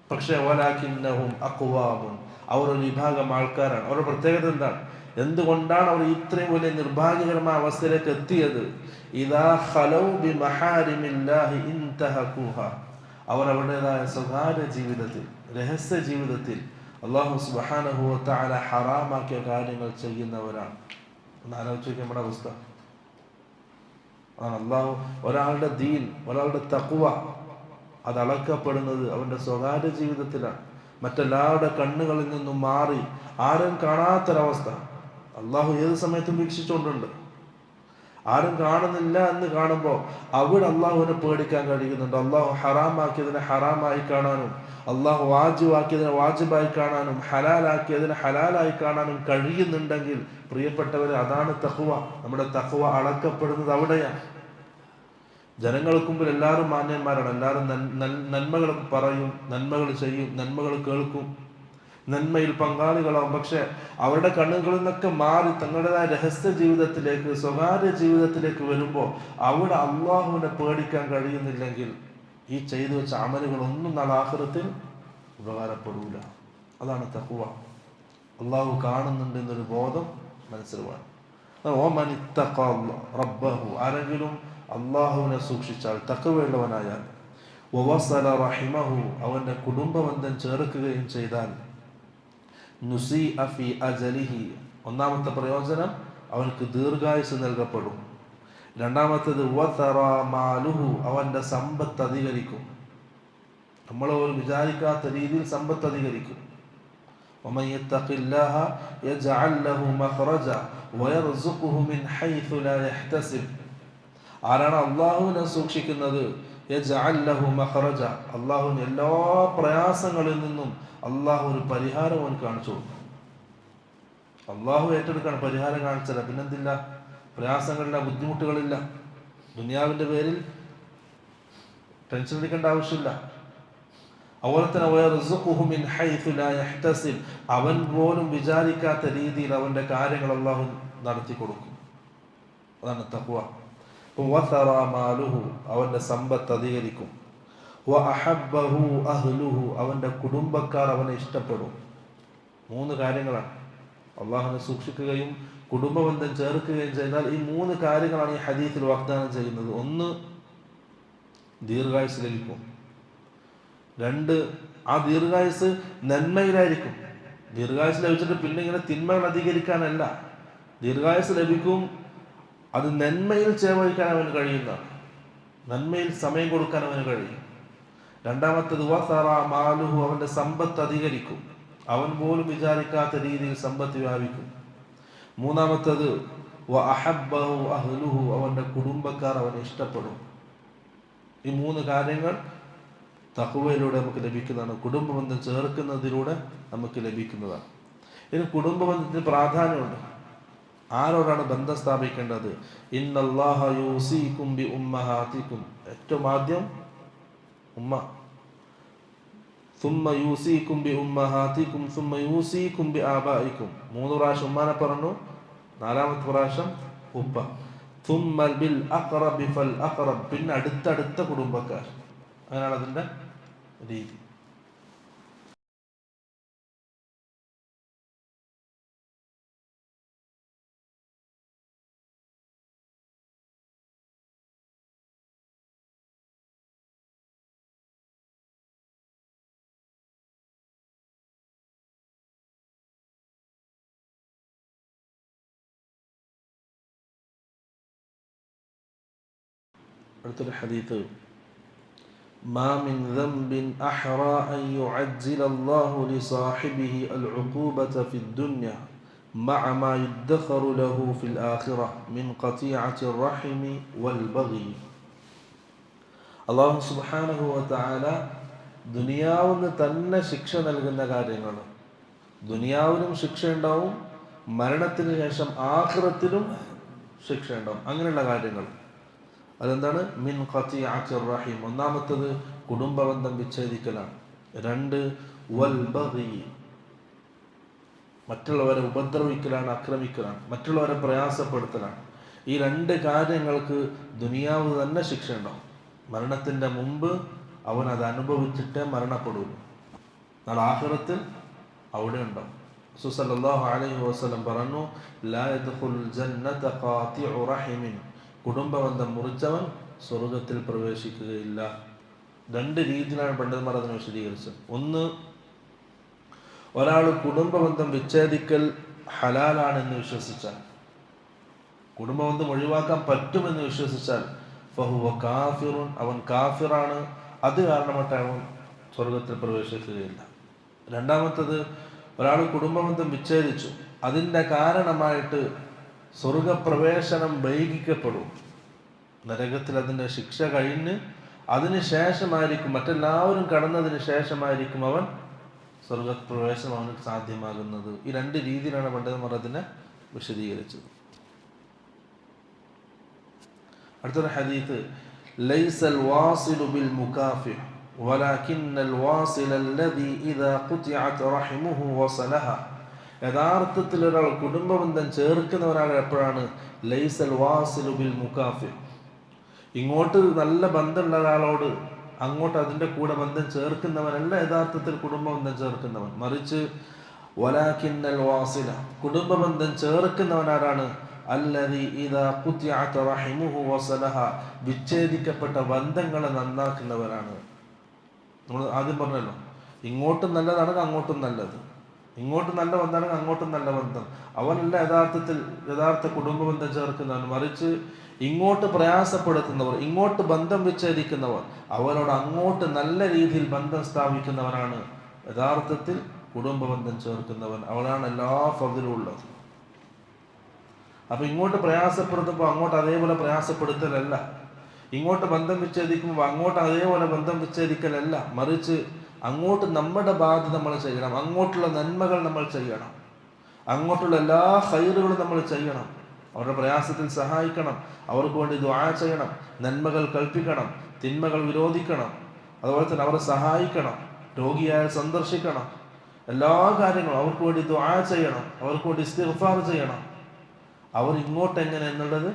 പക്ഷേ വലാകിന്നഹും അഖ്വാമുൻ, അവർ ഒരു വിഭാഗം ആൾക്കാരാണ്. അവരുടെ പ്രത്യേകത എന്താണ്? എന്തുകൊണ്ടാണ് അവർ ഇത്രയും വലിയ നിർഭാഗ്യകരമായ അവസ്ഥയിലേക്ക് എത്തിയത്? ഇദാ ഖലൗ ബിമഹാരിമില്ലാഹി ഇൻതഹഖൂഹ, അവർ അവരുടേതായ സ്വകാര്യ ജീവിതത്തിൽ, രഹസ്യ ജീവിതത്തിൽ അല്ലാഹു സുബ്ഹാനഹു വ തആല ഹറാമാക്കിയ കാര്യങ്ങൾ ചെയ്യുന്നവരാണ്. ഒന്ന് ആലോചിച്ച് നമ്മുടെ അവസ്ഥ. അല്ലാഹു ഒരാളുടെ ദീൻ, ഒരാളുടെ തഖ്വ അത് അളക്കപ്പെടുന്നത് അവൻ്റെ സ്വകാര്യ ജീവിതത്തിലാണ്. മറ്റെല്ലാവരുടെ കണ്ണുകളിൽ നിന്നും മാറി ആരും കാണാത്തൊരവസ്ഥ അള്ളാഹു ഏത് സമയത്തും വീക്ഷിച്ചുകൊണ്ടുണ്ട്. ആരും കാണുന്നില്ല എന്ന് കാണുമ്പോൾ അവിടെ അള്ളാഹുവിനെ പേടിക്കാൻ കഴിയുന്നുണ്ട്. അള്ളാഹു ഹറാമാക്കിയതിനെ ഹറാമായി കാണാനും, അള്ളാഹു വാജിബാക്കിയതിനെ വാജിബായി കാണാനും, ഹലാലാക്കിയതിനെ ഹലാലായി കാണാനും കഴിയുന്നുണ്ടെങ്കിൽ പ്രിയപ്പെട്ടവരെ, അതാണ് തഖ്വ. നമ്മുടെ തഖ്വ അളക്കപ്പെടുന്നത് അവിടെയാണ്. ജനങ്ങൾക്ക് മുമ്പിൽ എല്ലാവരും മാന്യന്മാരാണ്, എല്ലാവരും നന്മകൾ പറയും, നന്മകൾ ചെയ്യും, നന്മകൾ കേൾക്കും, നന്മയിൽ പങ്കാളികളാവും. പക്ഷെ അവരുടെ കണ്ണുകളിൽ നിന്നൊക്കെ മാറി തങ്ങളുടേതായ രഹസ്യ ജീവിതത്തിലേക്ക്, സ്വകാര്യ ജീവിതത്തിലേക്ക് വരുമ്പോൾ അവിടെ അള്ളാഹുവിനെ പേടിക്കാൻ കഴിയുന്നില്ലെങ്കിൽ ഈ ചെയ്തു വെച്ച അമലുകളൊന്നും നാളെ ആഖിറത്തിൽ ഉപകാരപ്പെടൂല. അതാണ് തഖ്വ. അള്ളാഹു കാണുന്നുണ്ട് എന്നൊരു ബോധം മനസ്സിൽ വേണം. ആരെങ്കിലും അള്ളാഹുവിനെ സൂക്ഷിച്ചാൽ, തഖ്വയുള്ളവനായാൽ, വവസല റഹിമഹു, അവന്റെ കുടുംബബന്ധം ചേർക്കുകയും ചെയ്താൽ, നുസീഅ ഫീ അജലിഹി, ഒന്നാമത്തെ പ്രയോജനം അവനക്ക് ദീർഘായുസ് നൽകപ്പെടും. രണ്ടാമത്തേത് വതറ മാലുഹു, അവന്റെ സമ്പത്ത് അധികരിക്കും. നമ്മൾ ഒരു വിചാരിക്കാത്ത രീതിയിൽ സമ്പത്ത് അധികരിക്കും. വമൻ യത്തഖില്ലാഹ യജ്അൽ ലഹു മഖ്റജ വയർസുഖുഹു മിൻ ഹൈഥു ലാ യഹ്തസിബ്. ആരാണ് അള്ളാഹുവിനെ സൂക്ഷിക്കുന്നത്? യജ്അൽ ലഹു മഖ്റജ, അള്ളാഹുവിന് എല്ലാ പ്രയാസങ്ങളിൽ നിന്നും അള്ളാഹു ഒരു പരിഹാരം അവൻ കാണിച്ചു കൊടുക്കും. അള്ളാഹു ഏറ്റെടുക്കാണ് പരിഹാരം കാണിച്ചത്. പിന്നെന്തില്ല? പ്രയാസങ്ങളില്ല, ബുദ്ധിമുട്ടുകളില്ല, ദുനിയാവിന്റെ പേരിൽ ടെൻഷൻ എടുക്കേണ്ട ആവശ്യമില്ല. അതുപോലെ തന്നെ വയർസുഖുഹു മിൻ ഹൈഥു ലാ യഹ്തസിബ്, അവൻ പോലും വിചാരിക്കാത്ത രീതിയിൽ അവന്റെ കാര്യങ്ങൾ അള്ളാഹു നടത്തി കൊടുക്കും. അതാണ് തഖ്വ. വതറ മാലുഹു, അവന്റെ സമ്പത്ത് അധികരിക്കും. വഅഹബ്ബഹു അഹ്ലുഹു, അവന്റെ കുടുംബക്കാർ അവനെ ഇഷ്ടപ്പെടും. മൂന്ന് കാര്യങ്ങളാണ്. അള്ളാഹുവിനെ സൂക്ഷിക്കുകയും കുടുംബബന്ധം ചേർക്കുകയും ചെയ്താൽ ഈ മൂന്ന് കാര്യങ്ങളാണ് ഈ ഹദീസിൽ വാഗ്ദാനം ചെയ്യുന്നത്. ഒന്ന്, ദീർഘായുസ് ലഭിക്കും. രണ്ട്, ആ ദീർഘായുസ് നന്മയിലായിരിക്കും. ദീർഘായുസ് ലഭിച്ചിട്ട് പിന്നെ ഇങ്ങനെ തിന്മകൾ അധികരിക്കാനല്ല. ദീർഘായുസ് ലഭിക്കും, അത് നന്മയിൽ ചെലവഴിക്കാൻ അവന് കഴിയുന്നതാണ്. നന്മയിൽ സമയം കൊടുക്കാൻ അവന് കഴിയും. രണ്ടാമത്തത് വസറ മാലുഹു, അവന്റെ സമ്പത്ത് അധികരിക്കും, അവൻ പോലും വിചാരിക്കാത്ത രീതിയിൽ സമ്പത്ത് വ്യാപിക്കും. മൂന്നാമത്തത് വ അഹബ്ബഹു അഹ്ലുഹു, അവന്റെ കുടുംബക്കാർ അവനെ ഇഷ്ടപ്പെടും. ഈ മൂന്ന് കാര്യങ്ങൾ തഖ്വയിലൂടെ നമുക്ക് ലഭിക്കുന്നതാണ്, കുടുംബബന്ധം ചേർക്കുന്നതിലൂടെ നമുക്ക് ലഭിക്കുന്നതാണ്. ഇനി കുടുംബബന്ധത്തിന് പ്രാധാന്യമുണ്ട്. ആരോടാണ് ബന്ധം സ്ഥാപിക്കേണ്ടത്? ഇന്നല്ലാഹ യൂസീകും ബി ഉമ്മഹാതികും, ഏറ്റവും ആദ്യം ഉമ്മ. സുമ്മ യൂസീകും ബി ഉമ്മഹാതികും സുമ്മ യൂസീകും ബി ആബായിക്കും. 3 പ്രാവശ്യം ഉമ്മാനെ പറഞ്ഞു, 4ാമത്തെ പ്രാവശ്യം ഉപ്പ. സുമ്മ ബിൽ അഖറബി ഫൽ അഖറബ്, പിന്നെ അടുത്തടുത്ത കുടുംബക്കാർ. അങ്ങനെയാണ് അതിൻ്റെ രീതി. അടുത്തൊരു ഹദീത്ത്, മാ മിൻ ദംബിൻ അഹ്റാ അൻ യുഅജ്ജില അല്ലാഹു ലിസാഹിബിഹി അൽഉഖൂബത ഫിദ്ദുനിയ മഅ മാ യുദ്ഖറു ലഹു ഫിൽ ആഖിറ മിൻ ഖതീഅത്തി റഹിമി വൽ ബഗി. അല്ലാഹു സുബ്ഹാനഹു വ തആല ദുനിയാവിന് തന്നെ ശിക്ഷ നൽകുന്ന കാര്യങ്ങൾ, ദുനിയാവിലും ശിക്ഷ ഉണ്ടാവും, മരണത്തിന് ശേഷം ആഖിറത്തിലും ശിക്ഷ ഉണ്ടാവും. അങ്ങനെയുള്ള കാര്യങ്ങൾ അതെന്താണ്? മിൻ ഖതീഅത്തി റഹിം, ഒന്നാമത്തത് കുടുംബബന്ധം വിച്ഛേദിക്കലാണ്. 2 വൽ ബഗി, മറ്റുള്ളവരെ ഉപദ്രവിക്കലാണ്, ആക്രമിക്കലാണ്, മറ്റുള്ളവരെ പ്രയാസപ്പെടുത്തലാണ്. ഈ 2 കാര്യങ്ങൾക്ക് ദുനിയാവ് തന്നെ ശിക്ഷ ഉണ്ടാവും. മരണത്തിൻ്റെ മുമ്പ് അവൻ അത് അനുഭവിച്ചിട്ടേ മരണപ്പെടുള്ളൂ. നാളെ ആഖിറത്തിൽ അവിടെ ഉണ്ടാവും. റസൂൽ സല്ലല്ലാഹു അലൈഹി വസല്ലം പറഞ്ഞു, ലാ യദ്ഖുൽ ജന്നത ഖാതിഉ റഹിമിൻ, കുടുംബബന്ധം മുറിച്ചവൻ സ്വർഗത്തിൽ പ്രവേശിക്കുകയില്ല. 2 രീതിയിലാണ് പണ്ഡിതന്മാർ അതിനെ വിശദീകരിച്ചത്. ഒന്ന്, ഒരാൾ കുടുംബബന്ധം വിച്ഛേദിക്കൽ ഹലാലാണെന്ന് വിശ്വസിച്ചാൽ, കുടുംബബന്ധം ഒഴിവാക്കാൻ പറ്റുമെന്ന് വിശ്വസിച്ചാൽ ഫഹുവ കാഫിറുൻ, അവൻ കാഫിറാണ്, അത് കാരണമായിട്ട് അവൻ സ്വർഗത്തിൽ പ്രവേശിക്കുകയില്ല. രണ്ടാമത്തത്, ഒരാൾ കുടുംബബന്ധം വിച്ഛേദിച്ചു, അതിൻ്റെ കാരണമായിട്ട് സ്വർഗപ്രവേശനം വൈകിക്കപ്പെടും. നരകത്തിൽ അതിൻ്റെ ശിക്ഷ കഴിഞ്ഞ് അതിന് ശേഷമായിരിക്കും, മറ്റെല്ലാവരും കടന്നതിന് ശേഷമായിരിക്കും അവൻ സ്വർഗപ്രവേശനം അവന് സാധ്യമാകുന്നത്. ഈ 2 രീതിയിലാണ് പണ്ഡിതന്മാർ അതിനെ വിശദീകരിച്ചത്. അടുത്തൊരു ഹദീത്ത്, ലൈസൽ വാസിലു ബിൽ മുകാഫി വലാകിന്നൽ വാസില അല്ലദീ ഇദാ ഖുതിഅത് റഹിമുഹു വസലഹ. യഥാർത്ഥത്തിൽ ഒരാൾ കുടുംബബന്ധം ചേർക്കുന്നവരാണ് എപ്പോഴാണ്? ലൈസൽ വാസിലു ബിൽ മുകാഫി, ഇങ്ങോട്ട് നല്ല ബന്ധമുള്ള ഒരാളോട് അങ്ങോട്ട് അതിൻ്റെ കൂടെ ബന്ധം ചേർക്കുന്നവനല്ല യഥാർത്ഥത്തിൽ കുടുംബബന്ധം ചേർക്കുന്നവൻ. മറിച്ച് വലാകിന്നൽ വാസില, കുടുംബബന്ധം ചേർക്കുന്നവനാരാണ്? അല്ലദീ ഇദാ ഖുതിഅത് റഹിമുഹു വസലഹ, വിച്ഛേദിക്കപ്പെട്ട ബന്ധങ്ങളെ നന്നാക്കുന്നവരാണ്. നമ്മൾ ആദ്യം പറഞ്ഞല്ലോ, ഇങ്ങോട്ടും നല്ലതാണെങ്കിൽ അങ്ങോട്ടും നല്ലത്, ഇങ്ങോട്ട് നല്ല ബന്ധമാണെങ്കിൽ അങ്ങോട്ടും നല്ല ബന്ധം. അവനല്ല യഥാർത്ഥ കുടുംബബന്ധം ചേർക്കുന്നവൻ. മറിച്ച് ഇങ്ങോട്ട് പ്രയാസപ്പെടുത്തുന്നവർ, ഇങ്ങോട്ട് ബന്ധം വിച്ഛേദിക്കുന്നവർ, അവരോട് അങ്ങോട്ട് നല്ല രീതിയിൽ ബന്ധം സ്ഥാപിക്കുന്നവനാണ് യഥാർത്ഥത്തിൽ കുടുംബബന്ധം ചേർക്കുന്നവൻ. അവനാണ് എല്ലാ ഫضലും ഉള്ളത്. അപ്പൊ ഇങ്ങോട്ട് പ്രയാസപ്പെടുത്തുമ്പോൾ അങ്ങോട്ട് അതേപോലെ പ്രയാസപ്പെടുത്തലല്ല, ഇങ്ങോട്ട് ബന്ധം വിച്ഛേദിക്കുമ്പോൾ അങ്ങോട്ട് അതേപോലെ ബന്ധം വിച്ഛേദിക്കലല്ല. മറിച്ച് അങ്ങോട്ട് നമ്മുടെ ബാധ്യത നമ്മൾ ചെയ്യണം, അങ്ങോട്ടുള്ള നന്മകൾ നമ്മൾ ചെയ്യണം, അങ്ങോട്ടുള്ള എല്ലാ ഖൈറുകളും നമ്മൾ ചെയ്യണം. അവരുടെ പ്രയാസത്തിൽ സഹായിക്കണം, അവർക്ക് വേണ്ടി ദുആ ചെയ്യണം, നന്മകൾ കൽപ്പിക്കണം, തിന്മകൾ വിരോധിക്കണം, അതുപോലെ തന്നെ അവരെ സഹായിക്കണം, രോഗിയായ സന്ദർശിക്കണം, എല്ലാ കാര്യങ്ങളും അവർക്ക് വേണ്ടി ദുആ ചെയ്യണം, അവർക്ക് വേണ്ടി ഇസ്തിഗ്ഫാർ ചെയ്യണം. അവർ ഇങ്ങോട്ട് എങ്ങനെ എന്നുള്ളത്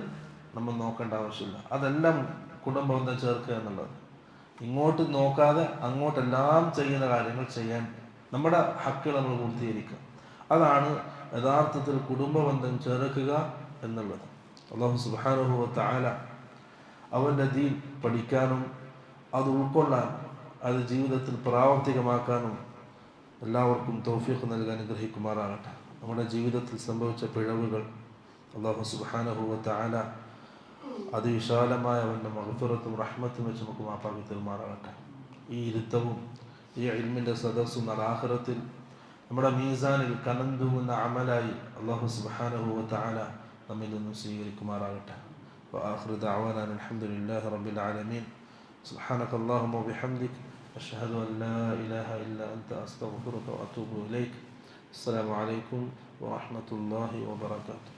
നമ്മൾ നോക്കേണ്ട ആവശ്യമില്ല. അതെല്ലാം കുടുംബബന്ധം ചേർക്കുക എന്നുള്ളത്. ഇങ്ങോട്ട് നോക്കാതെ അങ്ങോട്ടെല്ലാം ചെയ്യുന്ന കാര്യങ്ങൾ ചെയ്യാൻ നമ്മുടെ ഹക്കുകൾ നമ്മൾ പൂർത്തീകരിക്കുക. അതാണ് യഥാർത്ഥത്തിൽ കുടുംബബന്ധം ചേർക്കുക എന്നുള്ളത്. അല്ലാഹു സുബ്ഹാനഹു വ തആല അവൻ്റെ ദീൻ പഠിക്കാനും അത് ഉൾക്കൊള്ളാനും അത് ജീവിതത്തിൽ പ്രാവർത്തികമാക്കാനും എല്ലാവർക്കും തൗഫീഖ് നൽകാൻ അനുഗ്രഹിക്കുമാറാകട്ടെ. നമ്മുടെ ജീവിതത്തിൽ സംഭവിച്ച പിഴവുകൾ അല്ലാഹു സുബ്ഹാനഹു വ തആല അതിവിശാലമായ അവൻ്റെ മഗ്ഫിറത്തും റഹ്മത്തും വെച്ച് നമുക്ക് മാപ്പാക്കി തരുമാറാകട്ടെ. ഈ ഇരുത്തവും ഈ ഇൽമിൻ്റെ സദസ്സും ആഖിറത്തിൽ നമ്മുടെ മീസാനിൽ കനം തൂങ്ങുന്ന അമലായി അല്ലാഹു സുബ്ഹാനഹു വ തആല നമ്മിൽ നിന്നും സ്വീകരിക്കുമാറാകട്ടെ. وآخر دعوانا الحمد لله رب العالمين. سبحانك اللهم وبحمدك أشهد أن لا إله إلا أنت أستغفرك وأتوب إليك. السلام عليكم ورحمة الله وبركاته.